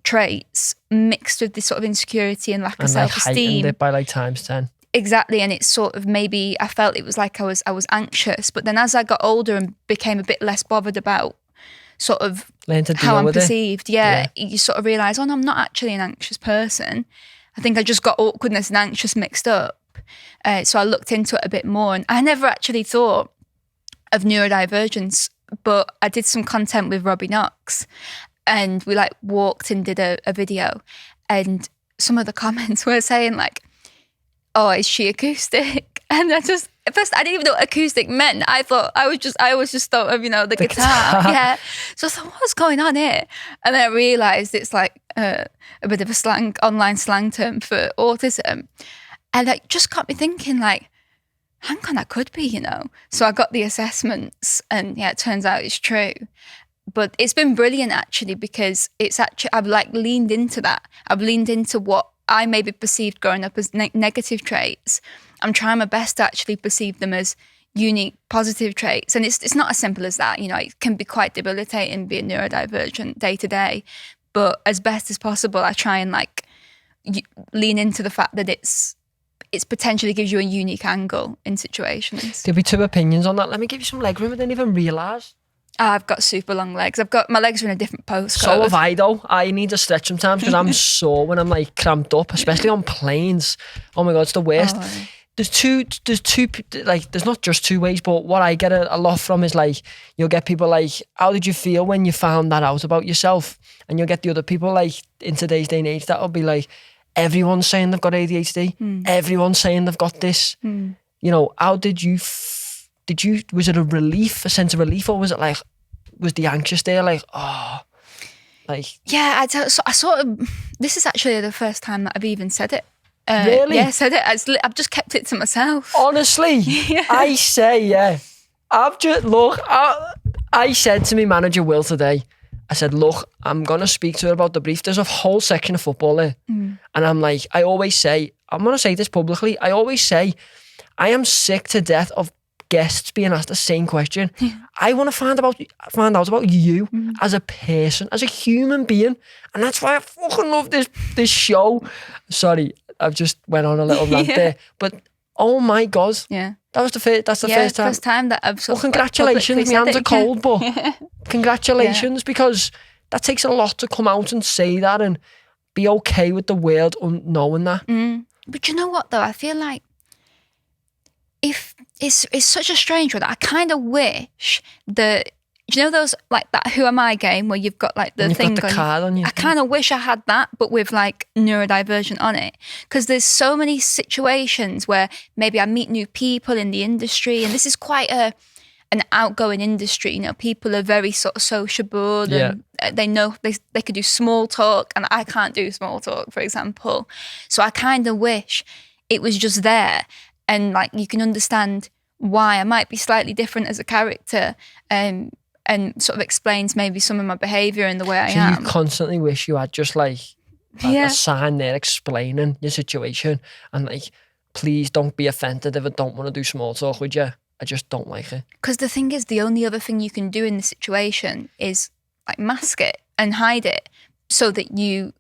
traits mixed with this sort of insecurity and lack of self-esteem. Heightened it by like times 10. Exactly, and it's sort of, maybe I felt it was like I was anxious, but then as I got older and became a bit less bothered about sort of how I'm perceived, you sort of realise, oh no, I'm not actually an anxious person. I think I just got awkwardness and anxious mixed up. So I looked into it a bit more, and I never actually thought of neurodivergence, but I did some content with Robbie Knox, and we like walked and did a video, and some of the comments were saying like, oh, is she acoustic? And at first I didn't even know what acoustic meant. I always just thought of, the guitar. Yeah. So I thought, what's going on here? And then I realised it's like a bit of a online slang term for autism. And it just got me thinking like, hang on, I could be, So I got the assessments, and it turns out it's true. But it's been brilliant actually, because I've like leaned into that. I've leaned into what I maybe perceived growing up as negative traits. I'm trying my best to actually perceive them as unique positive traits. And it's not as simple as that. It can be quite debilitating being neurodivergent day to day. But as best as possible, I try and like lean into the fact that it's potentially gives you a unique angle in situations. There'll be two opinions on that. Let me give you some leg room. I didn't even realise. I've got super long legs. My legs are in a different postcode. So have I though. I need to stretch sometimes because I'm sore when I'm like cramped up, especially on planes. Oh my God, it's the worst. Oh. There's two, like, there's not just two ways, but what I get a lot from is like, you'll get people like, how did you feel when you found that out about yourself? And you'll get the other people like, in today's day and age, that'll be like, everyone's saying they've got ADHD. Everyone's saying they've got this. How did you, was it a sense of relief, or was it like, was the anxious there like, oh, like? Yeah, I sort of, this is actually the first time that I've even said it. Really? Yeah, said it. I've just kept it to myself. Honestly, yeah. I say, I've just, look, I said to my manager Will today, I said, look, I'm going to speak to her about the brief. There's a whole section of football there. And I'm like, I always say, I'm going to say this publicly, I always say, I am sick to death of guests being asked the same question. I want to find out about you as a person, as a human being. And that's why I fucking love this show. Sorry, I've just went on a little rant there. But oh my God. Yeah. That's the first time that I've sort of congratulations, my hands are cold, but congratulations, Yeah. Because that takes a lot to come out and say that and be okay with the world knowing that. But you know what though? I feel like if it's such a strange one, I kind of wish that, those like that Who Am I game where you've got like the thing got the card on you. I kind of wish I had that, but with like neurodivergent on it, because there's so many situations where maybe I meet new people in the industry, and this is quite an outgoing industry. People are very sort of sociable, and they know they could do small talk, and I can't do small talk, for example. So I kind of wish it was just there, and like you can understand why I might be slightly different as a character, and sort of explains maybe some of my behaviour and the way I am. So you constantly wish you had just like a sign there explaining your situation, and like, please don't be offended if I don't want to do small talk with you. I just don't like it. Because the thing is, the only other thing you can do in the situation is like mask it and hide it so that you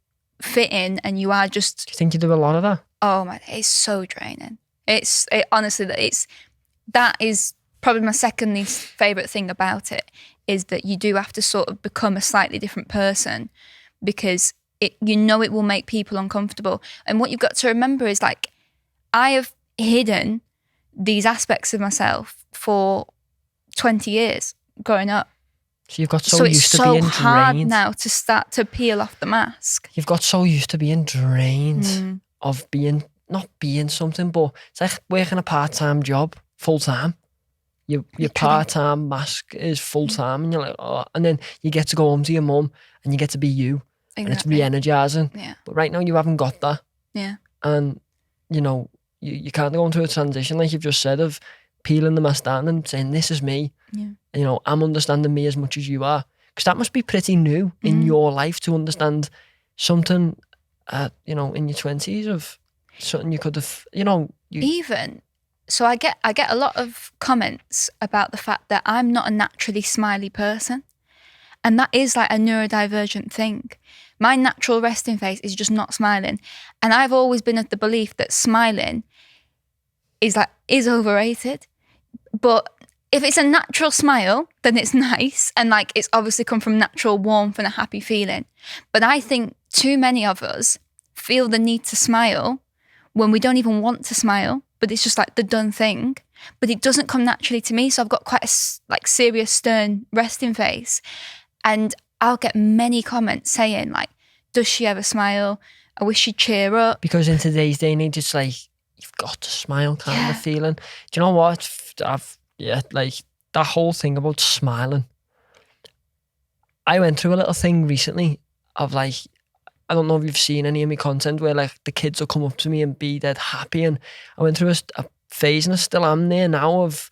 fit in and you are just... Do you think you do a lot of that? Oh my, it's so draining. Honestly, that is probably my second least favourite thing about it, is that you do have to sort of become a slightly different person, because it will make people uncomfortable. And what you've got to remember is like, I have hidden these aspects of myself for 20 years growing up. So you've got so used to being drained. It's so hard now to start to peel off the mask. You've got so used to being drained of being not being something, but it's like working a part-time job full-time. Your part-time mask is full-time, and you're like, oh, and then you get to go home to your mum and you get to be you. Exactly. And it's re-energizing. Yeah. But right now you haven't got that. Yeah. And, you know, you can't go into a transition, like you've just said, of peeling the mask down and saying, this is me. Yeah. And, you know, I'm understanding me as much as you are. Because that must be pretty new in your life to understand something, you know, in your 20s of something you could have, you know. So I get a lot of comments about the fact that I'm not a naturally smiley person. And that is like a neurodivergent thing. My natural resting face is just not smiling. And I've always been of the belief that smiling is overrated. But if it's a natural smile, then it's nice. And like it's obviously come from natural warmth and a happy feeling. But I think too many of us feel the need to smile when we don't even want to smile, but it's just like the done thing. But it doesn't come naturally to me. So I've got quite a like serious, stern resting face. And I'll get many comments saying like, does she ever smile? I wish she'd cheer up. Because in today's day and age, it's like, you've got to smile kind of feeling. Do you know what? Like that whole thing about smiling. I went through a little thing recently of like, I don't know if you've seen any of my content where like the kids will come up to me and be dead happy. And I went through a phase, and I still am there now of,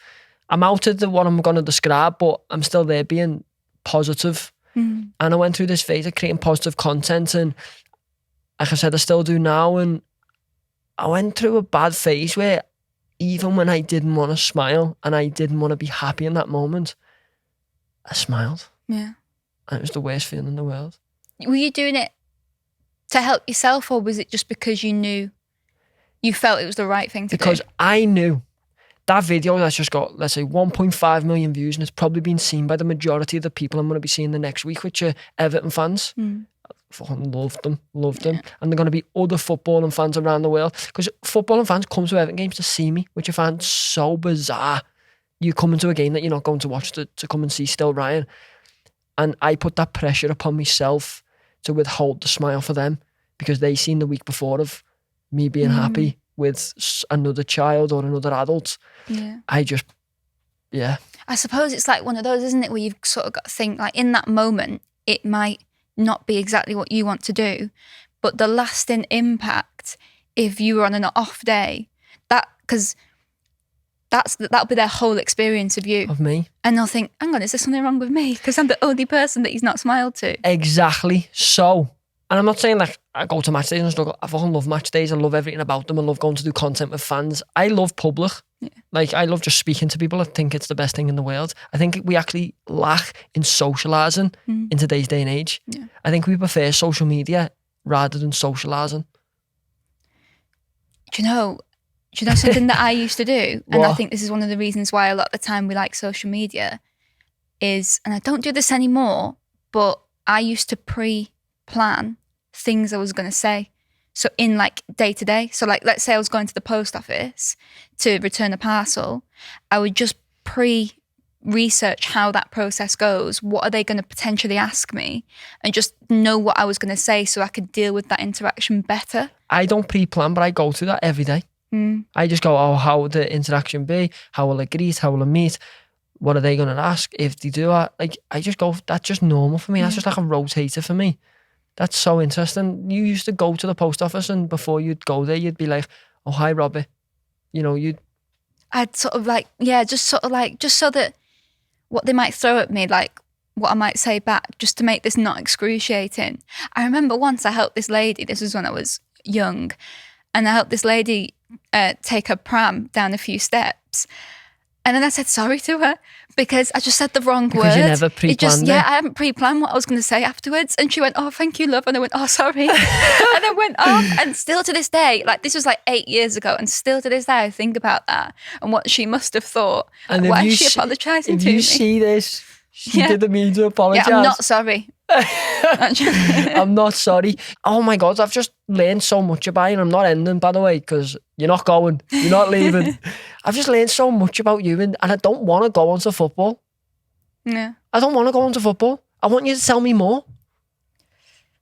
I'm out of what I'm going to describe, but I'm still there being positive. And I went through this phase of creating positive content, and like I said, I still do now. And I went through a bad phase where even when I didn't want to smile and I didn't want to be happy in that moment, I smiled. Yeah. And it was the worst feeling in the world. Were you doing it to help yourself, or was it just because you felt it was the right thing to do? Because I knew that video that's just got, let's say, 1.5 million views, and it's probably been seen by the majority of the people I'm going to be seeing the next week, which are Everton fans. I fucking loved them. And they're going to be other footballing fans around the world, because footballing fans come to Everton games to see me, which I find so bizarre. You come into a game that you're not going to watch to come and see Stillryan. And I put that pressure upon myself to withhold the smile for them, because they seen the week before of me being happy with another child or another adult. Yeah. I suppose it's like one of those, isn't it, where you've sort of got to think, like in that moment, it might not be exactly what you want to do, but the lasting impact, if you were on an off day, because that'll be their whole experience of you. Of me. And they'll think, hang on, is there something wrong with me? Because I'm the only person that he's not smiled to. Exactly. So, and I'm not saying like I go to match days and stuff. I fucking love match days. I love everything about them. I love going to do content with fans. I love public. Yeah. Like I love just speaking to people. I think it's the best thing in the world. I think we actually lack in socialising in today's day and age. Yeah. I think we prefer social media rather than socialising. Do you know something that I used to do? And I think this is one of the reasons why a lot of the time we like social media is, and I don't do this anymore, but I used to pre-plan things I was going to say. So in like day to day, so like let's say I was going to the post office to return a parcel, I would just research how that process goes. What are they going to potentially ask me? And just know what I was going to say so I could deal with that interaction better. I don't pre-plan, but I go through that every day. I just go, how will the interaction be? How will I greet? How will I meet? What are they going to ask? If they do, I just go, that's just normal for me. That's just like a rotator for me. That's so interesting. You used to go to the post office, and before you'd go there, you'd be like, oh, hi, Robbie. You know, I'd sort of like, just so that what they might throw at me, like what I might say back, just to make this not excruciating. I remember once I helped this lady, this was when I was young, and I helped this lady take her pram down a few steps. And then I said sorry to her because I just said the wrong word. Because you never pre-planned it? I hadn't pre-planned what I was going to say afterwards. And she went, oh, thank you, love. And I went, oh, sorry. And I went off. And still to this day, like this was like 8 years ago, and still to this day I think about that and what she must have thought. And why is she apologising to me? If you see this, she didn't mean to apologise. Yeah, I'm not sorry. I'm not sorry. Oh my God, I've just learned so much about you. And I'm not ending, by the way, because you're not going. You're not leaving. I've just learned so much about you, and I don't want to go onto football. Yeah. I don't want to go onto football. I want you to tell me more.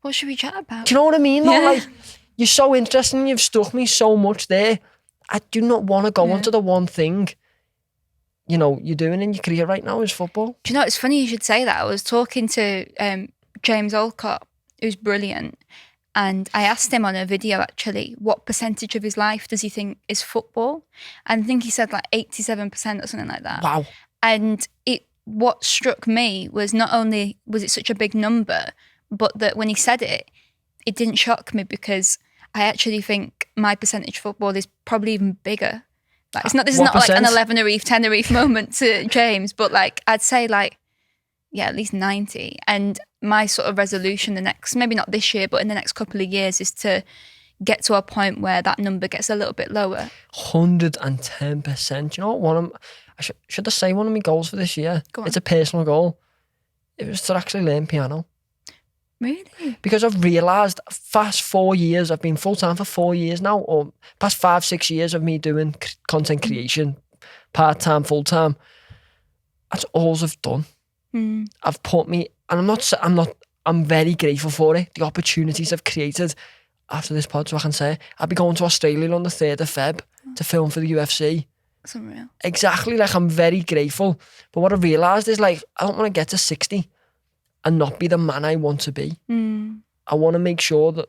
What should we chat about? Do you know what I mean? Yeah. Like, you're so interesting. You've struck me so much there. I do not want to go into the one thing, you're doing in your career right now is football. Do you know, it's funny you should say that. I was talking to James Olcott, who's brilliant, and I asked him on a video, actually, what percentage of his life does he think is football? And I think he said like 87% or something like that. Wow. And what struck me was not only was it such a big number, but that when he said it, it didn't shock me because I actually think my percentage football is probably even bigger. Like, this is not like an 11 Tenerife moment to James, but like I'd say at least 90. And my sort of resolution maybe not this year, but in the next couple of years is to get to a point where that number gets a little bit lower. 110%. You know what? Should I say one of my goals for this year? It's a personal goal. It was to actually learn piano. Really? Because I've realised past 4 years, I've been full-time for 4 years now, or past 5-6 years of me doing content creation, part-time, full-time. That's all I've done. I've put me, and I'm very grateful for it. The opportunities I've created after this pod, so I can say, I'll be going to Australia on the 3rd of Feb to film for the UFC. That's unreal. Exactly, like I'm very grateful. But what I realised is like, I don't want to get to 60 and not be the man I want to be. I want to make sure that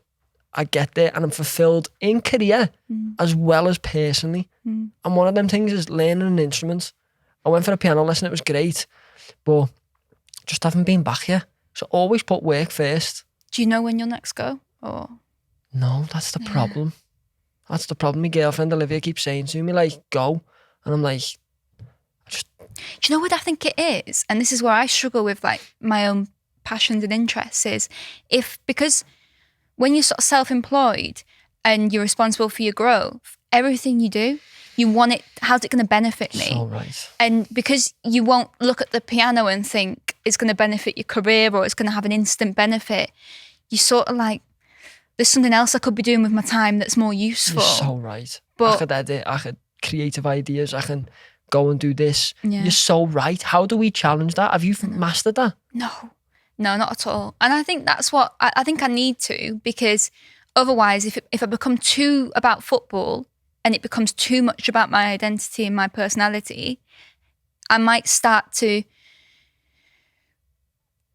I get there and I'm fulfilled in career as well as personally. And one of them things is learning an instrument. I went for a piano lesson, it was great, but just haven't been back yet. So always put work first. Do you know when you'll next go? Or no, that's the problem. That's the problem. My girlfriend Olivia keeps saying to me, like, go. And I'm like, do you know what I think it is? And this is where I struggle with like my own passions and interests is because when you're sort of self-employed and you're responsible for your growth, everything you do, you want it, how's it going to benefit me? So right. And because you won't look at the piano and think it's going to benefit your career or it's going to have an instant benefit, you sort of like, there's something else I could be doing with my time that's more useful. You're so right. But I could edit, I could creative ideas, I can go and do this. You're so right. How do we challenge that? Have you mastered that? No, not at all. And I think that's what I think I need to, because otherwise if I become too about football and it becomes too much about my identity and my personality, I might start to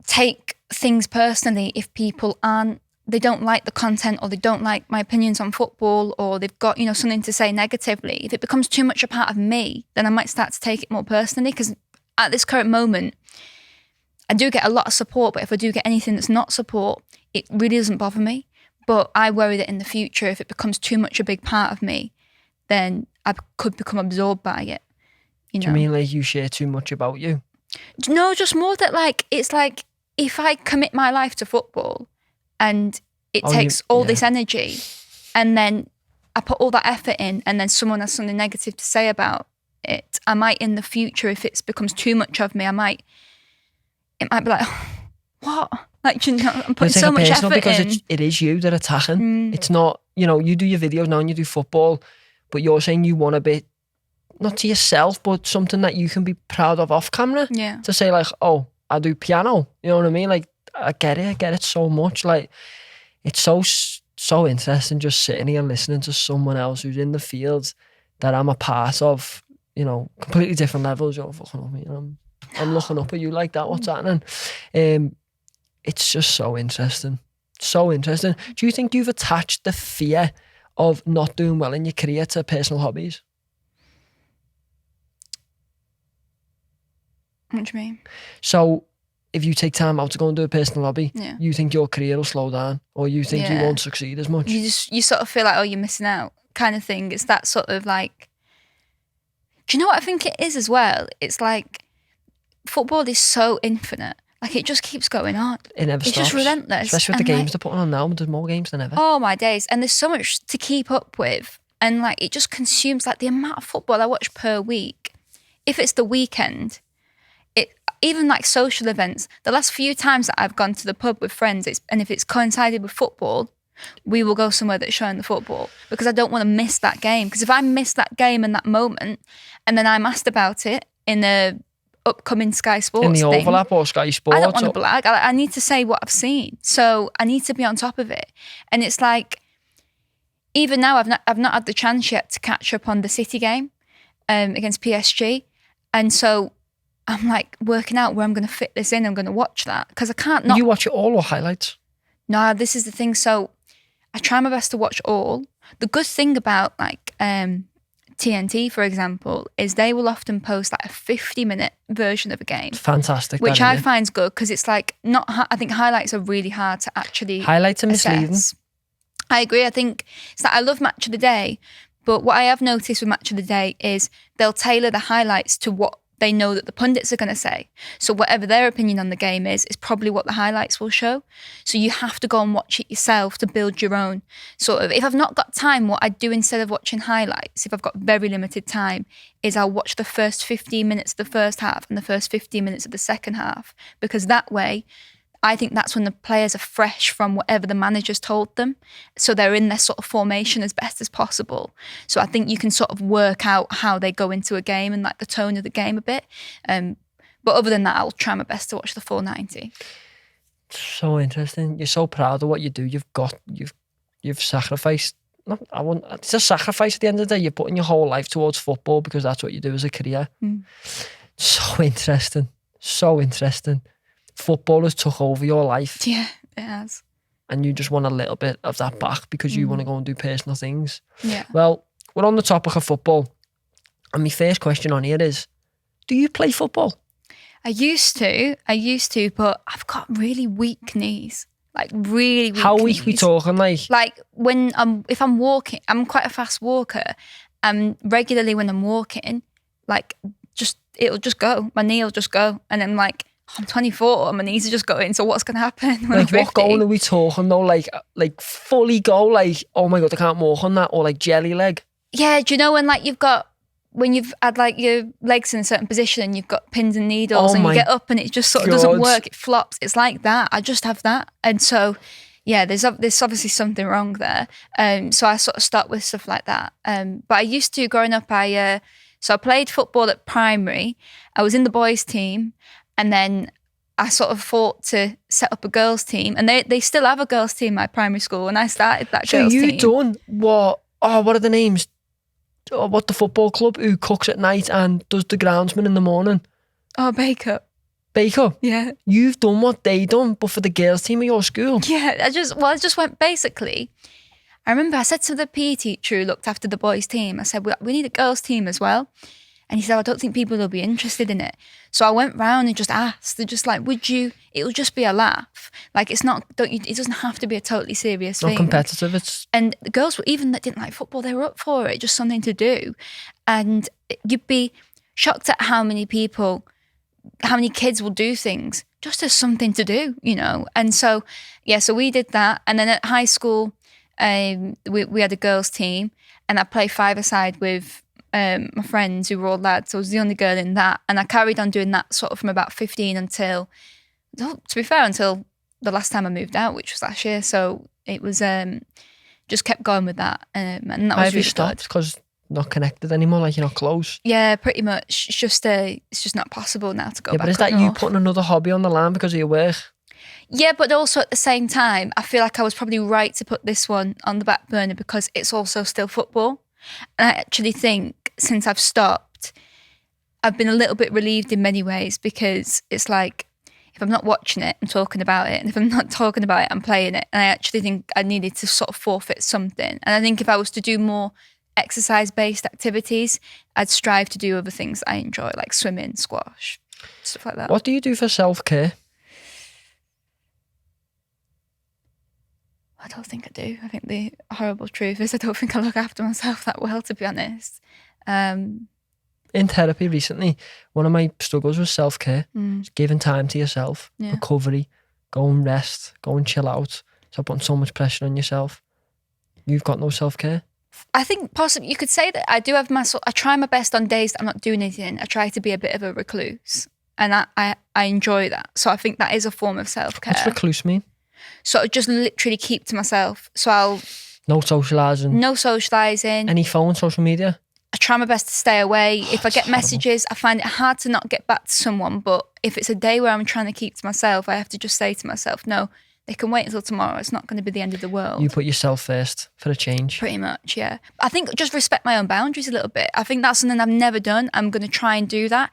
take things personally if people they don't like the content or they don't like my opinions on football or they've got, something to say negatively. If it becomes too much a part of me, then I might start to take it more personally, because at this current moment, I do get a lot of support, but if I do get anything that's not support, it really doesn't bother me. But I worry that in the future, if it becomes too much a big part of me, then I could become absorbed by it. Do you mean like you share too much about you? No, just more that like, it's like if I commit my life to football and it takes all this energy and then I put all that effort in and then someone has something negative to say about it, I might in the future, if it becomes too much of me, it might be like, oh, what? Like, I'm putting so much effort because in. It is you that are attacking. It's not, you do your videos now and you do football, but you're saying you want a bit, not to yourself, but something that you can be proud of off camera. Yeah. To say like, oh, I do piano. You know what I mean? Like, I get it so much. Like, it's so interesting just sitting here listening to someone else who's in the field that I'm a part of, completely different levels. You're fucking up me. I'm looking up at you like that. What's happening? It's just so interesting. So interesting. Do you think you've attached the fear of not doing well in your career to personal hobbies? What do you mean? So if you take time out to go and do a personal hobby, yeah. you think your career will slow down, or you think you won't succeed as much? You sort of feel like, oh, you're missing out kind of thing. It's that sort of like, do you know what I think it is as well? It's like football is so infinite. Like, it just keeps going on. It never stops. It's just relentless. Especially with the games they're putting on now. There's more games than ever. Oh, my days. And there's so much to keep up with. And like, it just consumes like the amount of football I watch per week. If it's the weekend, even like social events, the last few times that I've gone to the pub with friends, and if it's coincided with football, we will go somewhere that's showing the football, because I don't want to miss that game. Because if I miss that game in that moment, and then I'm asked about it in the upcoming Sky Sports in the thing, overlap or Sky Sports, I don't want to blag. I need to say what I've seen, so I need to be on top of it. And it's like, even now, I've not had the chance yet to catch up on the City game against PSG, and so I'm like working out where I'm going to fit this in. I'm going to watch that because I can't not. You watch it all or highlights? No, this is the thing. So I try my best to watch all. The good thing about like TNT, for example, is they will often post like a 50-minute version of a game. Fantastic. Which I find is good because it's like not. I think highlights are really hard to actually. Highlights are misleading. Assess. I agree. I think it's like I love Match of the Day, but what I have noticed with Match of the Day is they'll tailor the highlights to what they know that the pundits are going to say. So whatever their opinion on the game is probably what the highlights will show. So you have to go and watch it yourself to build your own sort of. If I've not got time, what I do instead of watching highlights, if I've got very limited time, is I'll watch the first 15 minutes of the first half and the first 15 minutes of the second half, because that way, I think that's when the players are fresh from whatever the manager's told them. So they're in their sort of formation as best as possible. So I think you can sort of work out how they go into a game and like the tone of the game a bit. But other than that, I'll try my best to watch the 490. So interesting. You're so proud of what you do. You've sacrificed. It's a sacrifice at the end of the day. You're putting your whole life towards football because that's what you do as a career. So interesting. So interesting. Football has took over your life. Yeah, it has. And you just want a little bit of that back because you want to go and do personal things. Yeah. Well, we're on the topic of football. And my first question on here is, do you play football? I used to, but I've got really weak knees. Like really weak How knees. weak we talking? Like when if I'm walking, I'm quite a fast walker. And regularly when I'm walking, like it'll just go. My knee will just go. And I'm like, I'm 24 and my knees are just going, so what's going to happen when I'm 50? What goal are we talking though? Like fully go, like, oh my God, I can't walk on that, or like jelly leg? Yeah, do you know when you've had like your legs in a certain position and you've got pins and needles and you get up and it just sort of doesn't work, it flops. It's like that. I just have that. And so, yeah, there's obviously something wrong there. So I sort of start with stuff like that. But I used to, growing up, I played football at primary. I was in the boys team. And then I sort of fought to set up a girls' team. And they still have a girls' team at primary school. And I started that girls' team. So you done what are the names? What the football club who cooks at night and does the groundsman in the morning? Oh, Baker. Baker? Yeah. You've done what they done, but for the girls' team of your school? Yeah, I just went basically. I remember I said to the PE teacher who looked after the boys' team, I said, we need a girls' team as well. And he said, I don't think people will be interested in it. So I went round and just asked. They're just like, it'll just be a laugh. Like it doesn't have to be a totally serious thing. Not competitive. And the girls even that didn't like football, they were up for it, just something to do. And you'd be shocked at how many kids will do things just as something to do, you know? And so, yeah, so we did that. And then at high school, we had a girls team and I played five-a-side with my friends who were all lads. So I was the only girl in that. And I carried on doing that sort of from about 15 until the last time I moved out, which was last year. So it was just kept going with that. And that was Have really you stopped because not connected anymore, like you're not close? Yeah, pretty much. It's just not possible now to go back. Yeah, but is that you putting another hobby on the line because of your work? Yeah, but also at the same time, I feel like I was probably right to put this one on the back burner because it's also still football. And I actually think since I've stopped, I've been a little bit relieved in many ways because it's like, if I'm not watching it, I'm talking about it. And if I'm not talking about it, I'm playing it. And I actually think I needed to sort of forfeit something. And I think if I was to do more exercise-based activities, I'd strive to do other things I enjoy, like swimming, squash, stuff like that. What do you do for self-care? I don't think I do. I think the horrible truth is I don't think I look after myself that well, to be honest. In therapy recently, one of my struggles was self-care. Giving time to yourself, recovery, go and rest, go and chill out. Stop putting so much pressure on yourself. You've got no self-care? I think possibly you could say that I do have I try my best on days that I'm not doing anything. I try to be a bit of a recluse and I enjoy that. So I think that is a form of self-care. What's recluse mean? So I just literally keep to myself. So no socialising. No socialising. Any phone, social media? I try my best to stay away. If I get messages, I find it hard to not get back to someone. But if it's a day where I'm trying to keep to myself, I have to just say to myself, no, they can wait until tomorrow. It's not going to be the end of the world. You put yourself first for a change. Pretty much, yeah. I think just respect my own boundaries a little bit. I think that's something I've never done. I'm going to try and do that,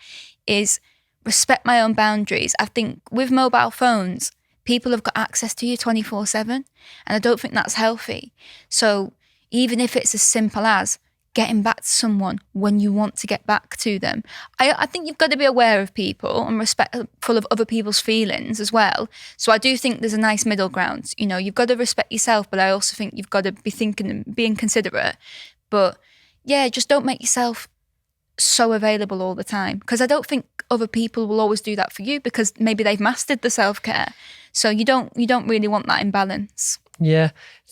is respect my own boundaries. I think with mobile phones, people have got access to you 24/7, and I don't think that's healthy. So even if it's as simple as getting back to someone when you want to get back to them. I think you've got to be aware of people and respectful of other people's feelings as well. So I do think there's a nice middle ground. You know, you've got to respect yourself, but I also think you've got to be thinking and being considerate. But yeah, just don't make yourself so available all the time, because I don't think other people will always do that for you, because maybe they've mastered the self-care. So you don't really want that imbalance. Yeah,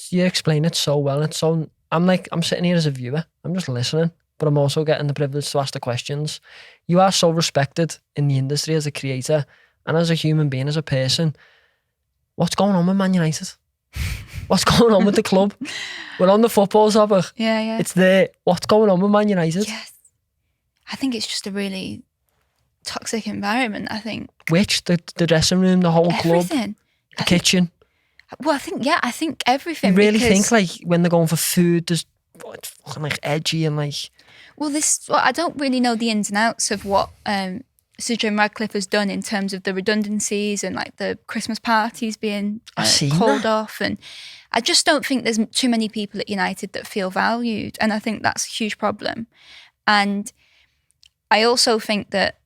you explain it so well. It's so... I'm sitting here as a viewer. I'm just listening, but I'm also getting the privilege to ask the questions. You are so respected in the industry as a creator and as a human being, as a person. What's going on with Man United? What's going on with the club? We're on the football topic. Yeah. It's there. What's going on with Man United? Yes. I think it's just a really toxic environment, I think. Which? The dressing room, the whole Everything. club, the kitchen? Well, I think everything. You really think like when they're going for food, it's fucking like edgy and like... Well, I don't really know the ins and outs of what Sir Jim Radcliffe has done in terms of the redundancies and like the Christmas parties being called off. And I just don't think there's too many people at United that feel valued. And I think that's a huge problem. And I also think that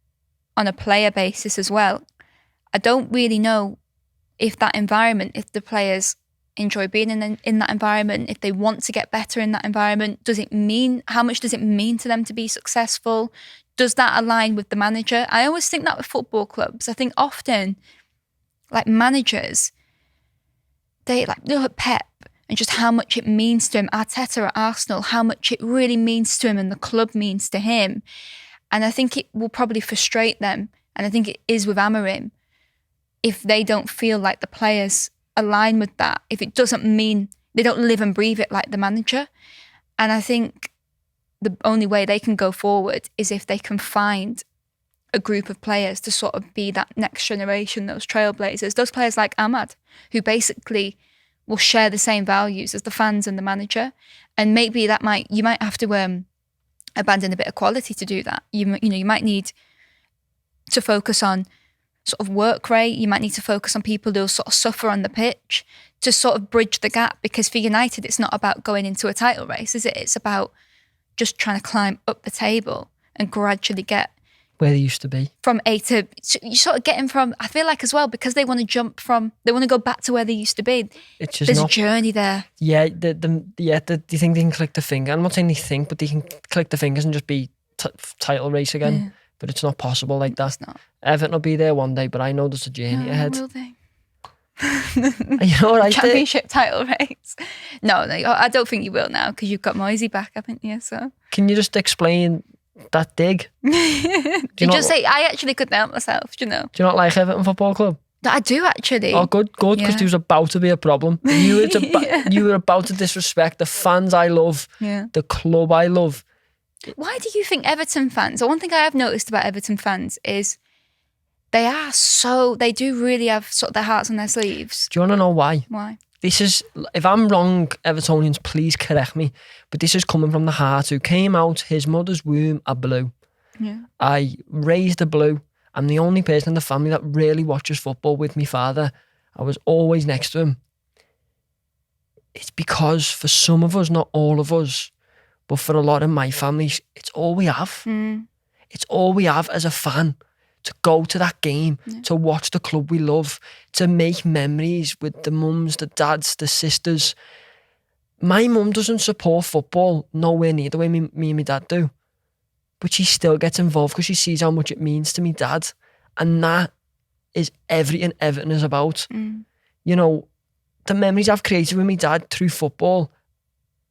on a player basis as well, I don't really know if that environment, if the players enjoy being in that environment, if they want to get better in that environment, how much does it mean to them to be successful? Does that align with the manager? I always think that with football clubs. I think often, like managers, they look at Pep and just how much it means to him, Arteta at Arsenal, how much it really means to him and the club means to him. And I think it will probably frustrate them. And I think it is with Amorim, if they don't feel like the players align with that, if it doesn't mean they don't live and breathe it like the manager. And I think the only way they can go forward is if they can find a group of players to sort of be that next generation, those trailblazers, those players like Ahmad, who basically will share the same values as the fans and the manager. And maybe you might have to abandon a bit of quality to do that. You might need to focus on sort of work rate. You might need to focus on people who sort of suffer on the pitch to sort of bridge the gap, because for United, it's not about going into a title race, is it? It's about just trying to climb up the table and gradually get where they used to be. From A to, you sort of getting from, I feel like as well, because they want to go back to where they used to be. It's just There's a journey there. Yeah, do you think they can click the finger? I'm not saying they think, but they can click the fingers and just be title race again. Yeah. But it's not possible like that. It's not. Everton will be there one day, but I know there's a journey ahead. Will they? You know what I Championship title race. No, I don't think you will now, because you've got Moisey back, haven't you? So can you just explain that dig? Say I actually couldn't help myself. Do you know? Do you not like Everton Football Club? I do actually. Oh, good, because he was about to be a problem. You were about to disrespect the fans I love, the club I love. Why do you think Everton fans? One thing I have noticed about Everton fans is they do really have sort of their hearts on their sleeves. Do you want to know why? Why? This is, if I'm wrong, Evertonians, please correct me, but this is coming from the heart who came out his mother's womb a blue. Yeah. I raised a blue. I'm the only person in the family that really watches football with my father. I was always next to him. It's because for some of us, not all of us, but for a lot of my family, it's all we have. Mm. It's all we have as a fan, to go to that game, to watch the club we love, to make memories with the mums, the dads, the sisters. My mum doesn't support football nowhere near the way me and my dad do. But she still gets involved because she sees how much it means to me dad. And that is everything Everton is about. Mm. You know, the memories I've created with my dad through football,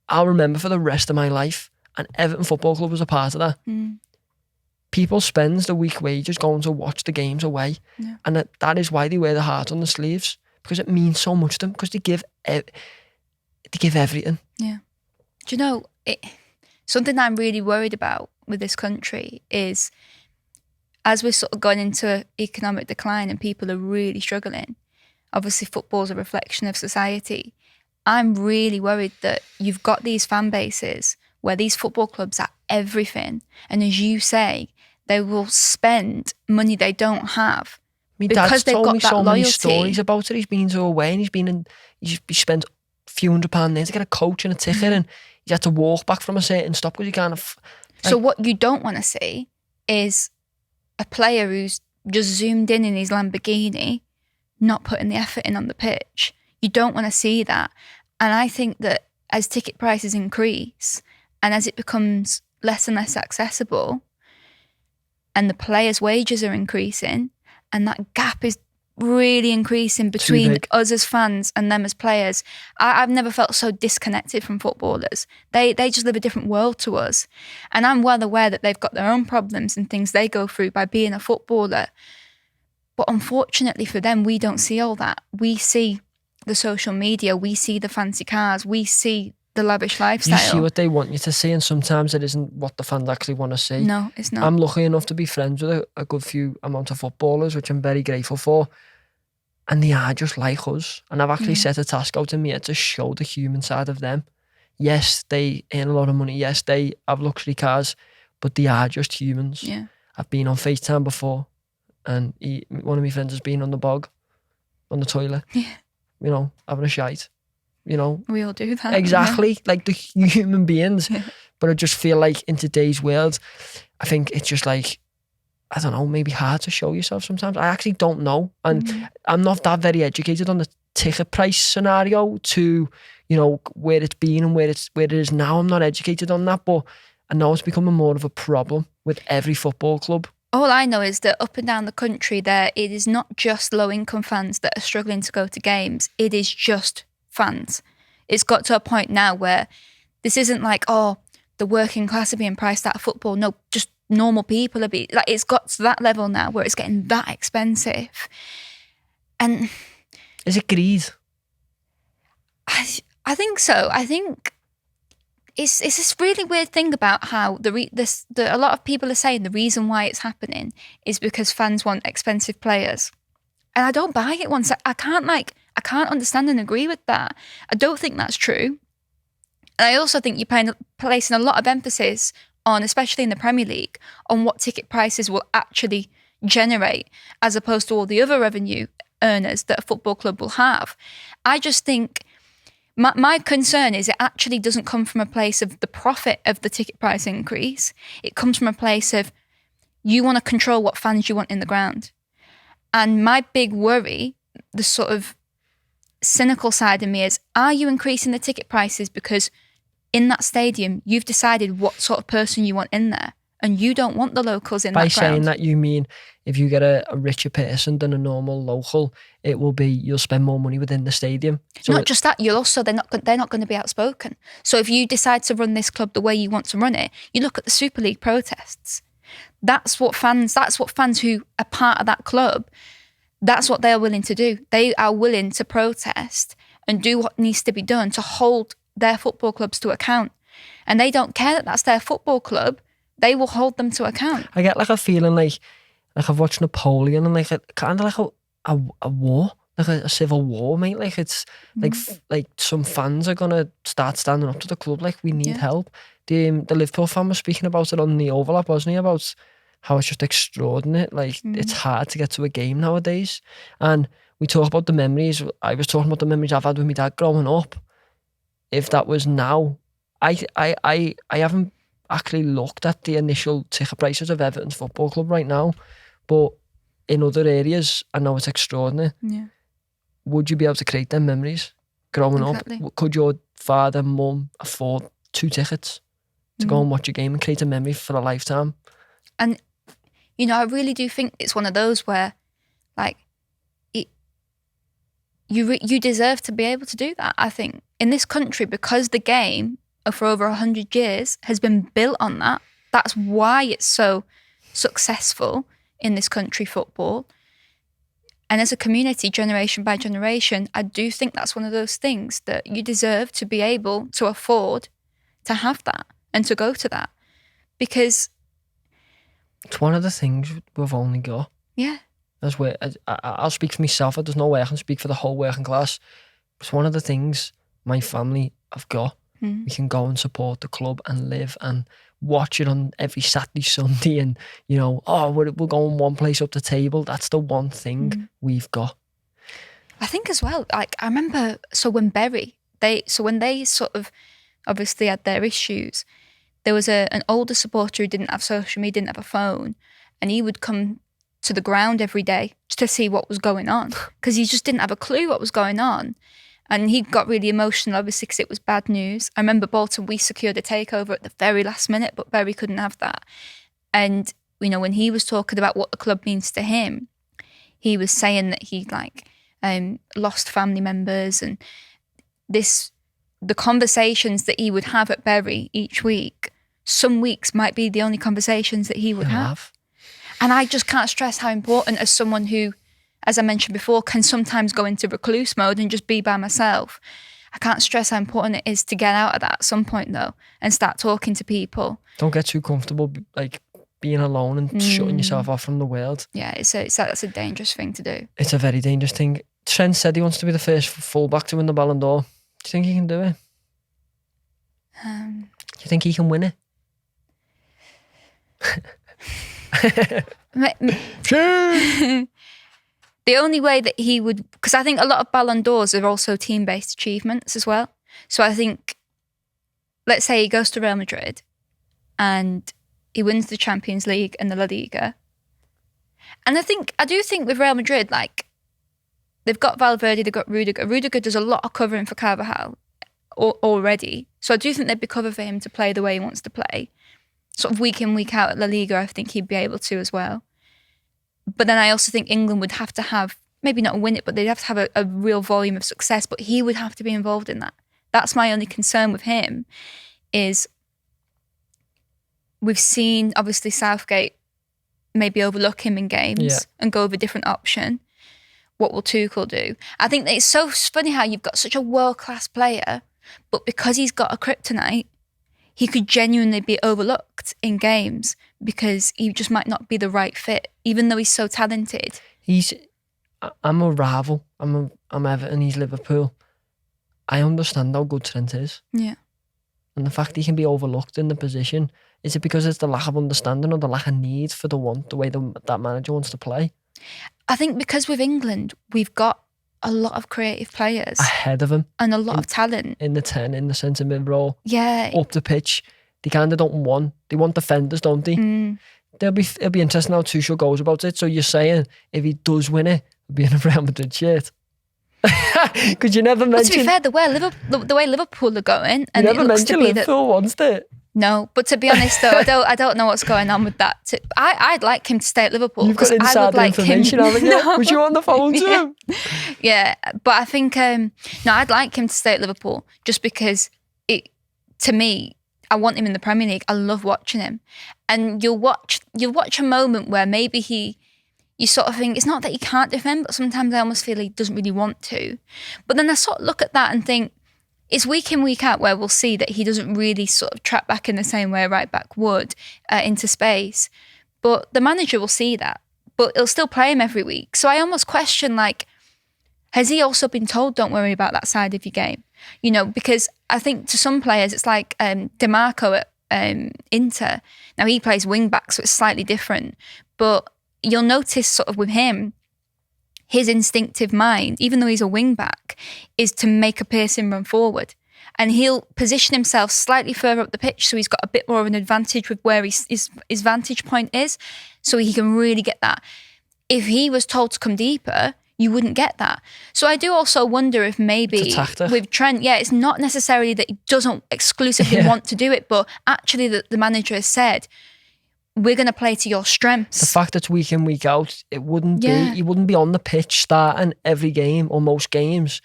I'll remember for the rest of my life. And Everton Football Club was a part of that. Mm. People spend the week wages going to watch the games away. Yeah. And that is why they wear the heart on the sleeves, because it means so much to them, because they give everything. Yeah. Do you know, something I'm really worried about with this country is, as we're sort of going into economic decline and people are really struggling, obviously football's a reflection of society. I'm really worried that you've got these fan bases where these football clubs are everything. And as you say, they will spend money they don't have My because dad's they've told got me that so loyalty. many stories about it. He's been to away and he's spent a few £100 there to get a coach and a ticket, and he's had to walk back from a certain stop because he can't have... So what you don't want to see is a player who's just zoomed in his Lamborghini, not putting the effort in on the pitch. You don't want to see that. And I think that as ticket prices increase and as it becomes less and less accessible and the players' wages are increasing and that gap is really increasing between us as fans and them as players. I've never felt so disconnected from footballers. They just live a different world to us. And I'm well aware that they've got their own problems and things they go through by being a footballer. But unfortunately for them, we don't see all that. We see the social media, we see the fancy cars, we see the lavish lifestyle. You see what they want you to see, and sometimes it isn't what the fans actually want to see. No, it's not. I'm lucky enough to be friends with a good few amount of footballers, which I'm very grateful for. And they are just like us. And I've actually set a task out in me to show the human side of them. Yes, they earn a lot of money. Yes, they have luxury cars, but they are just humans. Yeah. I've been on FaceTime before, and one of my friends has been on the bog, on the toilet, you know, having a shite. You know, we all do that. Exactly, like the human beings. But I just feel like in today's world, I think it's just like, I don't know, maybe hard to show yourself sometimes. I actually don't know. And I'm not that very educated on the ticket price scenario to, you know, where it's been and where it is now. I'm not educated on that, but I know it's becoming more of a problem with every football club. All I know is that up and down the country, it is not just low-income fans that are struggling to go to games. It is just fans. It's got to a point now where this isn't like, oh, the working class are being priced out of football. No, just normal people are being, like, it's got to that level now where it's getting that expensive. And is it greed? I think so. I think it's this really weird thing about how a lot of people are saying the reason why it's happening is because fans want expensive players. And I don't buy it once. I can't understand and agree with that. I don't think that's true. And I also think you're placing a lot of emphasis on, especially in the Premier League, on what ticket prices will actually generate as opposed to all the other revenue earners that a football club will have. I just think my concern is it actually doesn't come from a place of the profit of the ticket price increase. It comes from a place of you want to control what fans you want in the ground. And my big worry, the sort of cynical side of me is, are you increasing the ticket prices because in that stadium you've decided what sort of person you want in there and you don't want the locals in that ground? By saying that, you mean if you get a richer person than a normal local, it will be, you'll spend more money within the stadium. So not just that, you'll also, they're not going to be outspoken. So if you decide to run this club the way you want to run it, you look at the Super League protests. That's what fans who are part of that club, that's what they're willing to do. They are willing to protest and do what needs to be done to hold their football clubs to account. And they don't care that that's their football club. They will hold them to account. I get like a feeling like I've watched Napoleon and like kind of like a war, like a civil war, mate. Like it's like some fans are gonna start standing up to the club like we need help. The Liverpool fan was speaking about it on the overlap, wasn't he? About how it's just extraordinary. Like it's hard to get to a game nowadays. And we talk about the memories. I was talking about the memories I've had with my dad growing up. If that was now, I haven't actually looked at the initial ticket prices of Everton's football club right now, but in other areas, I know it's extraordinary. Yeah. Would you be able to create them memories growing up? Could your father, mum afford 2 tickets to go and watch a game and create a memory for a lifetime? And, you know, I really do think it's one of those where, like, you deserve to be able to do that, I think. In this country, because the game for over 100 years has been built on that. That's why it's so successful in this country, football. And as a community, generation by generation, I do think that's one of those things that you deserve to be able to afford to have that and to go to that. Because it's one of the things we've only got. Yeah. That's where I'll speak for myself. There's no way I can speak for the whole working class. It's one of the things my family have got. We can go and support the club and live and watch it on every Saturday, Sunday, and we're going one place up the table. That's the one thing we've got. I think as well, like I remember, when Bury, when they sort of obviously had their issues, there was an older supporter who didn't have social media, didn't have a phone, and he would come to the ground every day just to see what was going on because he just didn't have a clue what was going on. And he got really emotional, obviously, because it was bad news. I remember Bolton, we secured a takeover at the very last minute, but Bury couldn't have that. And, when he was talking about what the club means to him, he was saying that he, lost family members and the conversations that he would have at Bury each week, some weeks might be the only conversations that he would have. And I just can't stress how important, as someone who, as I mentioned before, can sometimes go into recluse mode and just be by myself. I can't stress how important it is to get out of that at some point, though, and start talking to people. Don't get too comfortable, being alone and shutting yourself off from the world. Yeah, that's a dangerous thing to do. It's a very dangerous thing. Trent said he wants to be the first fullback to win the Ballon d'Or. Do you think he can do it? Do you think he can win it? The only way that he would, because I think a lot of Ballon d'Ors are also team-based achievements as well. So I think, let's say he goes to Real Madrid and he wins the Champions League and the La Liga. And I do think with Real Madrid, they've got Valverde, they've got Rudiger. Rudiger does a lot of covering for Carvajal already. So I do think there'd be cover for him to play the way he wants to play. Sort of week in, week out at La Liga, I think he'd be able to as well. But then I also think England would have to have, maybe not win it, but they'd have to have a real volume of success, but he would have to be involved in that. That's my only concern with him, is we've seen, obviously, Southgate maybe overlook him in games and go with a different option. What will Tuchel do? I think that it's so funny how you've got such a world-class player, but because he's got a kryptonite, he could genuinely be overlooked in games because he just might not be the right fit, even though he's so talented. I'm a rival. I'm Everton, he's Liverpool. I understand how good Trent is. Yeah. And the fact he can be overlooked in the position, is it because it's the lack of understanding or the lack of need for the way that manager wants to play? I think because with England, we've got a lot of creative players ahead of him and a lot of talent in the 10, in the centre mid role. Yeah, up the pitch. They kind of don't want. They want defenders, don't they? It'll be interesting how Tuchel goes about it. So you're saying if he does win it, he'll be in a Real Madrid shirt. Because you never mentioned. To be fair, the way Liverpool are going, and you never it looks to be Liverpool wants it. No, but to be honest though, I don't know what's going on with that. I'd like him to stay at Liverpool. You've got inside information, haven't you? No. Was you on the phone to him? Yeah, but I think I'd like him to stay at Liverpool just because to me, I want him in the Premier League. I love watching him, and you'll watch a moment where maybe you sort of think it's not that he can't defend, but sometimes I almost feel he doesn't really want to. But then I sort of look at that and think, it's week in, week out where we'll see that he doesn't really sort of track back in the same way a right back would into space. But the manager will see that, but he'll still play him every week. So I almost question, has he also been told, don't worry about that side of your game? Because I think to some players, it's like DeMarco at Inter. Now he plays wing back, so it's slightly different. But you'll notice sort of with him, his instinctive mind, even though he's a wing back, is to make a piercing run forward. And he'll position himself slightly further up the pitch so he's got a bit more of an advantage with where his vantage point is, so he can really get that. If he was told to come deeper, you wouldn't get that. So I do also wonder if maybe with Trent, it's not necessarily that he doesn't exclusively want to do it, but actually that the manager has said, we're going to play to your strengths. The fact that it's week in, week out, he wouldn't be on the pitch starting every game or most games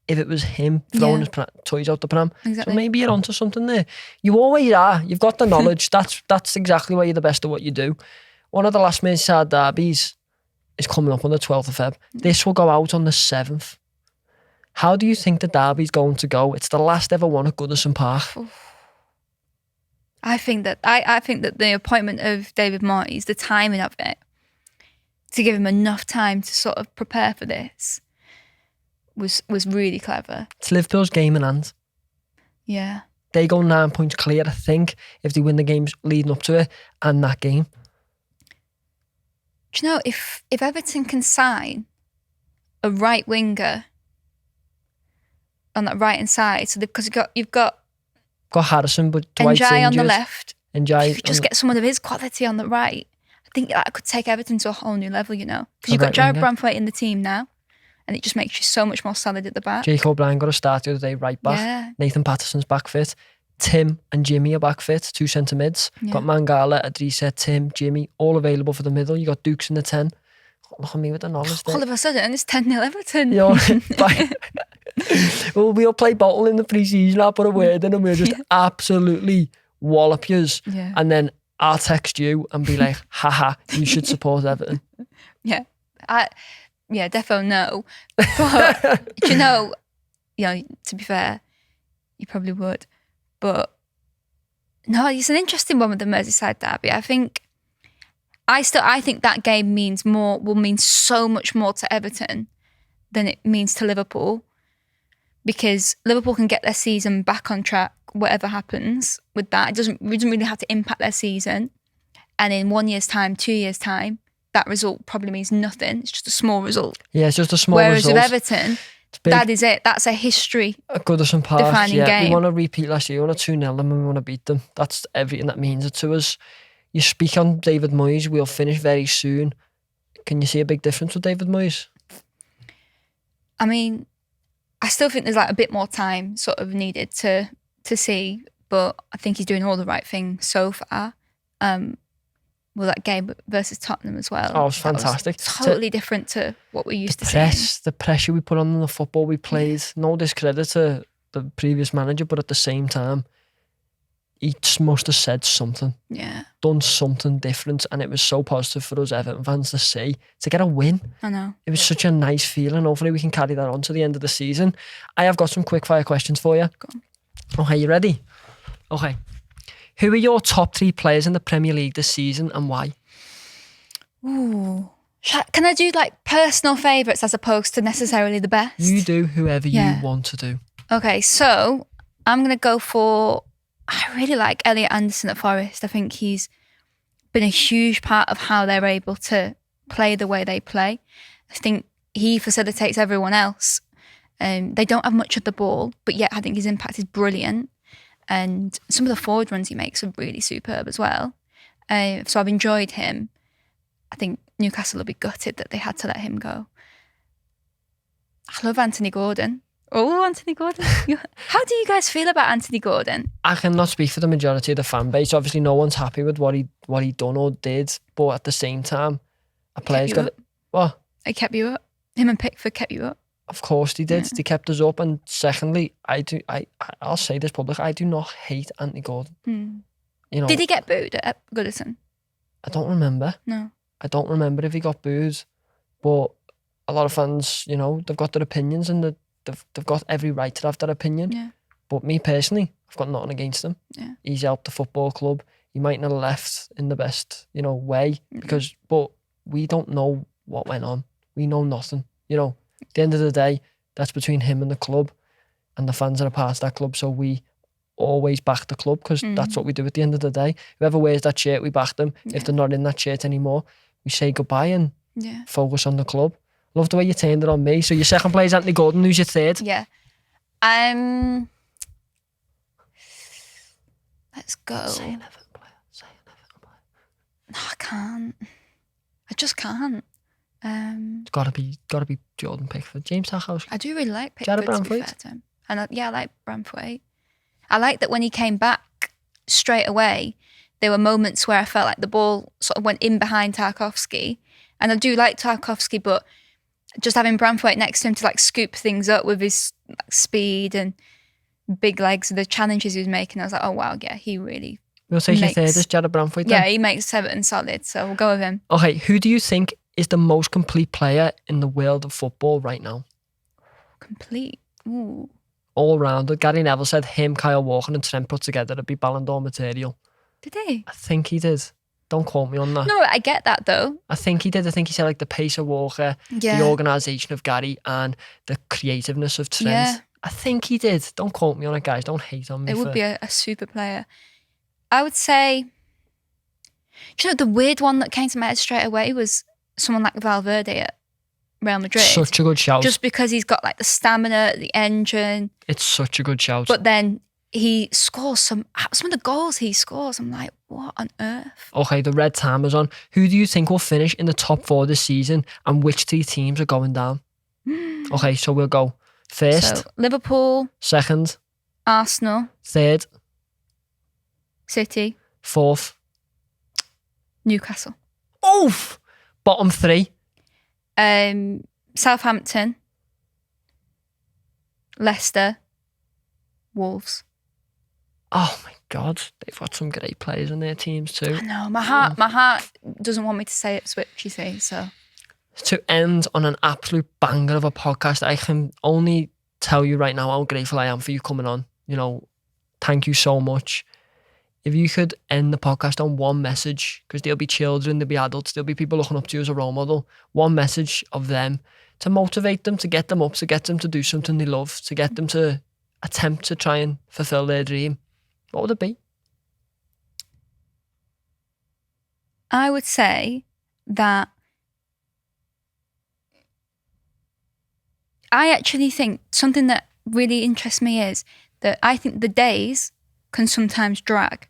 if it was him throwing his toys out the pram. Exactly. So maybe you're onto something there. You always are. You've got the knowledge. That's exactly why you're the best at what you do. One of the last Merseyside derbies is coming up on the 12th of Feb. This will go out on the 7th. How do you think the derby's going to go? It's the last ever one at Goodison Park. I think that the appointment of David Moyes, the timing of it, to give him enough time to sort of prepare for this was really clever. It's Liverpool's game in hand. Yeah. They go 9 points clear, I think, if they win the games leading up to it and that game. Do you know, if Everton can sign a right winger on that right hand side, so because you've got Harrison, but Dwight's Njai on the injured. left. Njai, If you just get someone of his quality on the right, I think that could take Everton to a whole new level, you know. Because you've got Jared Bramthwaite in the team now, and it just makes you so much more solid at the back. Jake O'Brien got a start the other day, right back. Yeah. Nathan Patterson's back fit. Tim and Jimmy are back fit, 2 centre mids. Yeah. Got Mangala, Adrisa, Tim, Jimmy, all available for the middle. You got Dukes in the 10. Look at me with the knowledge there. All of a sudden, it's 10-0 Everton. You know, well, we'll play Bottle in the pre-season. I'll put a word in and we'll just absolutely wallop yous. Yeah. And then I'll text you and be like, haha, you should support Everton. Yeah. Defo no. But, you know, to be fair, you probably would. But, no, it's an interesting one with the Merseyside derby. I think that game will mean so much more to Everton than it means to Liverpool, because Liverpool can get their season back on track, whatever happens with that. It doesn't really have to impact their season. And in 1 year's time, 2 years' time, that result probably means nothing. It's just a small result. Yeah, it's just a small result. Whereas with Everton, that is it. That's a history. At Goodison Park, defining game. We want to repeat last year. We want to 2-0 them and we want to beat them. That's everything that means it to us. You speak on David Moyes, we'll finish very soon. Can you see a big difference with David Moyes? I mean, I still think there's like a bit more time sort of needed to see, but I think he's doing all the right things so far. Well, that game versus Tottenham as well. Oh, it was fantastic. Was totally different to what we're used to seeing. The pressure we put on the football we played, no discredit to the previous manager, but at the same time, he must have said something. Yeah. Done something different, and it was so positive for us Everton fans to see, to get a win. I know. It was such a nice feeling. Hopefully we can carry that on to the end of the season. I have got some quickfire questions for you. Go on. Okay, you ready? Okay. Who are your top 3 players in the Premier League this season and why? Ooh. Can I do like personal favourites as opposed to necessarily the best? You do whoever you want to do. Okay, so I'm going to go for... I really like Elliot Anderson at Forest. I think he's been a huge part of how they're able to play the way they play. I think he facilitates everyone else. They don't have much of the ball, but yet I think his impact is brilliant. And some of the forward runs he makes are really superb as well. So I've enjoyed him. I think Newcastle will be gutted that they had to let him go. I love Anthony Gordon. Oh, Anthony Gordon. How do you guys feel about Anthony Gordon? I cannot speak for the majority of the fan base. Obviously, no one's happy with what he done or did. But at the same time, a player's got... What? It kept you up. Him and Pickford kept you up. Of course they did. Yeah. They kept us up. And secondly, I'll say this public, I do not hate Anthony Gordon. You know, did he get booed at Goodison? I don't remember. No. I don't remember if he got booed. But a lot of fans, you know, they've got their opinions and they've got every right to have that opinion. Yeah. But me personally, I've got nothing against him. Yeah. He's helped the football club. He might not have left in the best, way, but we don't know what went on. We know nothing. At the end of the day, that's between him and the club, and the fans are a part of that club. So we always back the club because that's what we do at the end of the day. Whoever wears that shirt, we back them. Yeah. If they're not in that shirt anymore, we say goodbye and focus on the club. Love the way you turned it on me. So your second player is Anthony Gordon. Who's your third? Yeah. Let's go. Say an Everton player. No, I can't. I just can't. It's gotta be Jordan Pickford. James Tarkowski. I do really like Pickford, to be fair to him. And I like Bramthwaite. I like that when he came back straight away, there were moments where I felt like the ball sort of went in behind Tarkowski. And I do like Tarkowski, but just having Bramthwaite next to him to like scoop things up with his speed and big legs, the challenges he was making, I was like, oh wow, yeah, he really We'll say your third is Jared Bramthwaite then? Yeah, he makes Everton solid, so we'll go with him. Okay, who do you think is the most complete player in the world of football right now? Complete? Ooh. All rounded. Gary Neville said him, Kyle Walker and Trent put together to be Ballon d'Or material. Did he? I think he did. Don't quote me on that. No, I get that though. I think he did. I think he said like the pace of Walker, the organisation of Gary, and the creativeness of Trent. Yeah. I think he did. Don't quote me on it, guys. Don't hate on me. It would be a super player. I would say, you know, the weird one that came to my head straight away was someone like Valverde at Real Madrid. Such a good shout. Just because he's got like the stamina, the engine. It's such a good shout. But then he scores some of the goals he scores. I'm like, what on earth? Okay, the red timer's on. Who do you think will finish in the top 4 this season, and which 3 teams are going down? Okay, so we'll go first. So, Liverpool. Second. Arsenal. Third. City. Fourth. Newcastle. Oof! Bottom 3. Southampton. Leicester. Wolves. Oh my God, they've got some great players in their teams too. I know, my heart doesn't want me to say Ipswich, you see, so. To end on an absolute banger of a podcast, I can only tell you right now how grateful I am for you coming on. You know, thank you so much. If you could end the podcast on one message, because there'll be children, there'll be adults, there'll be people looking up to you as a role model, one message of them to motivate them, to get them up, to get them to do something they love, to get them to attempt to try and fulfill their dream, what would it be? I would say that I actually think something that really interests me is that I think the days can sometimes drag,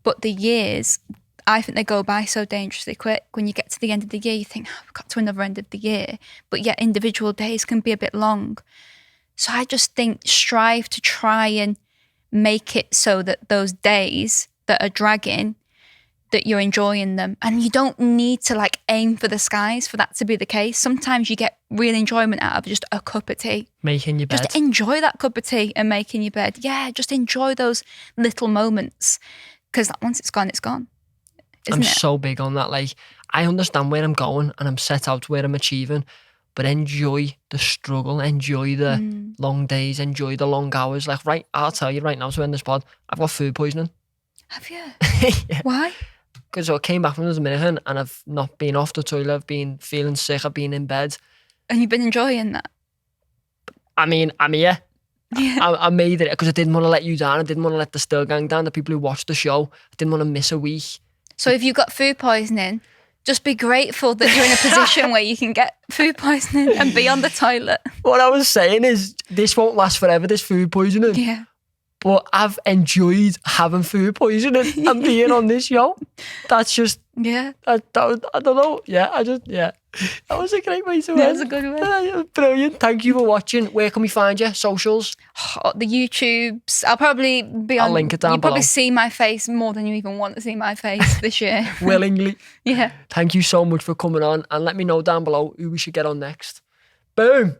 but the years, I think they go by so dangerously quick. When you get to the end of the year, you think, oh, we've got to another end of the year, but yet individual days can be a bit long. So I just think strive to try and make it so that those days that are dragging, that you're enjoying them. And you don't need to like aim for the skies for that to be the case. Sometimes you get real enjoyment out of just a cup of tea. Making your bed. Just enjoy that cup of tea and making your bed. Yeah, just enjoy those little moments. Because once it's gone, it's gone. I'm so big on that. Like, I understand where I'm going and I'm set out where I'm achieving, but enjoy the struggle, enjoy the long days, enjoy the long hours. Like, right, I'll tell you right now to end this pod, I've got food poisoning. Have you? Yeah. Why? Because I came back from the Dominican and I've not been off the toilet, I've been feeling sick, I've been in bed. And you've been enjoying that? I mean, I'm here. Yeah. I made it because I didn't want to let you down. I didn't want to let the Still Gang down, the people who watch the show. I didn't want to miss a week. So if you've got food poisoning, just be grateful that you're in a position where you can get food poisoning and be on the toilet. What I was saying is, this won't last forever, this food poisoning. Yeah. But I've enjoyed having food poisoning and being on this show. That's just, yeah. I don't know. Yeah, that was a great way to end. That was a good one. Brilliant. Thank you for watching. Where can we find you? Socials? The YouTubes. I'll probably be on. I'll link it down You'll below. probably see my face more than you even want to see my face this year. Willingly. Yeah. Thank you so much for coming on, and let me know down below who we should get on next. Boom.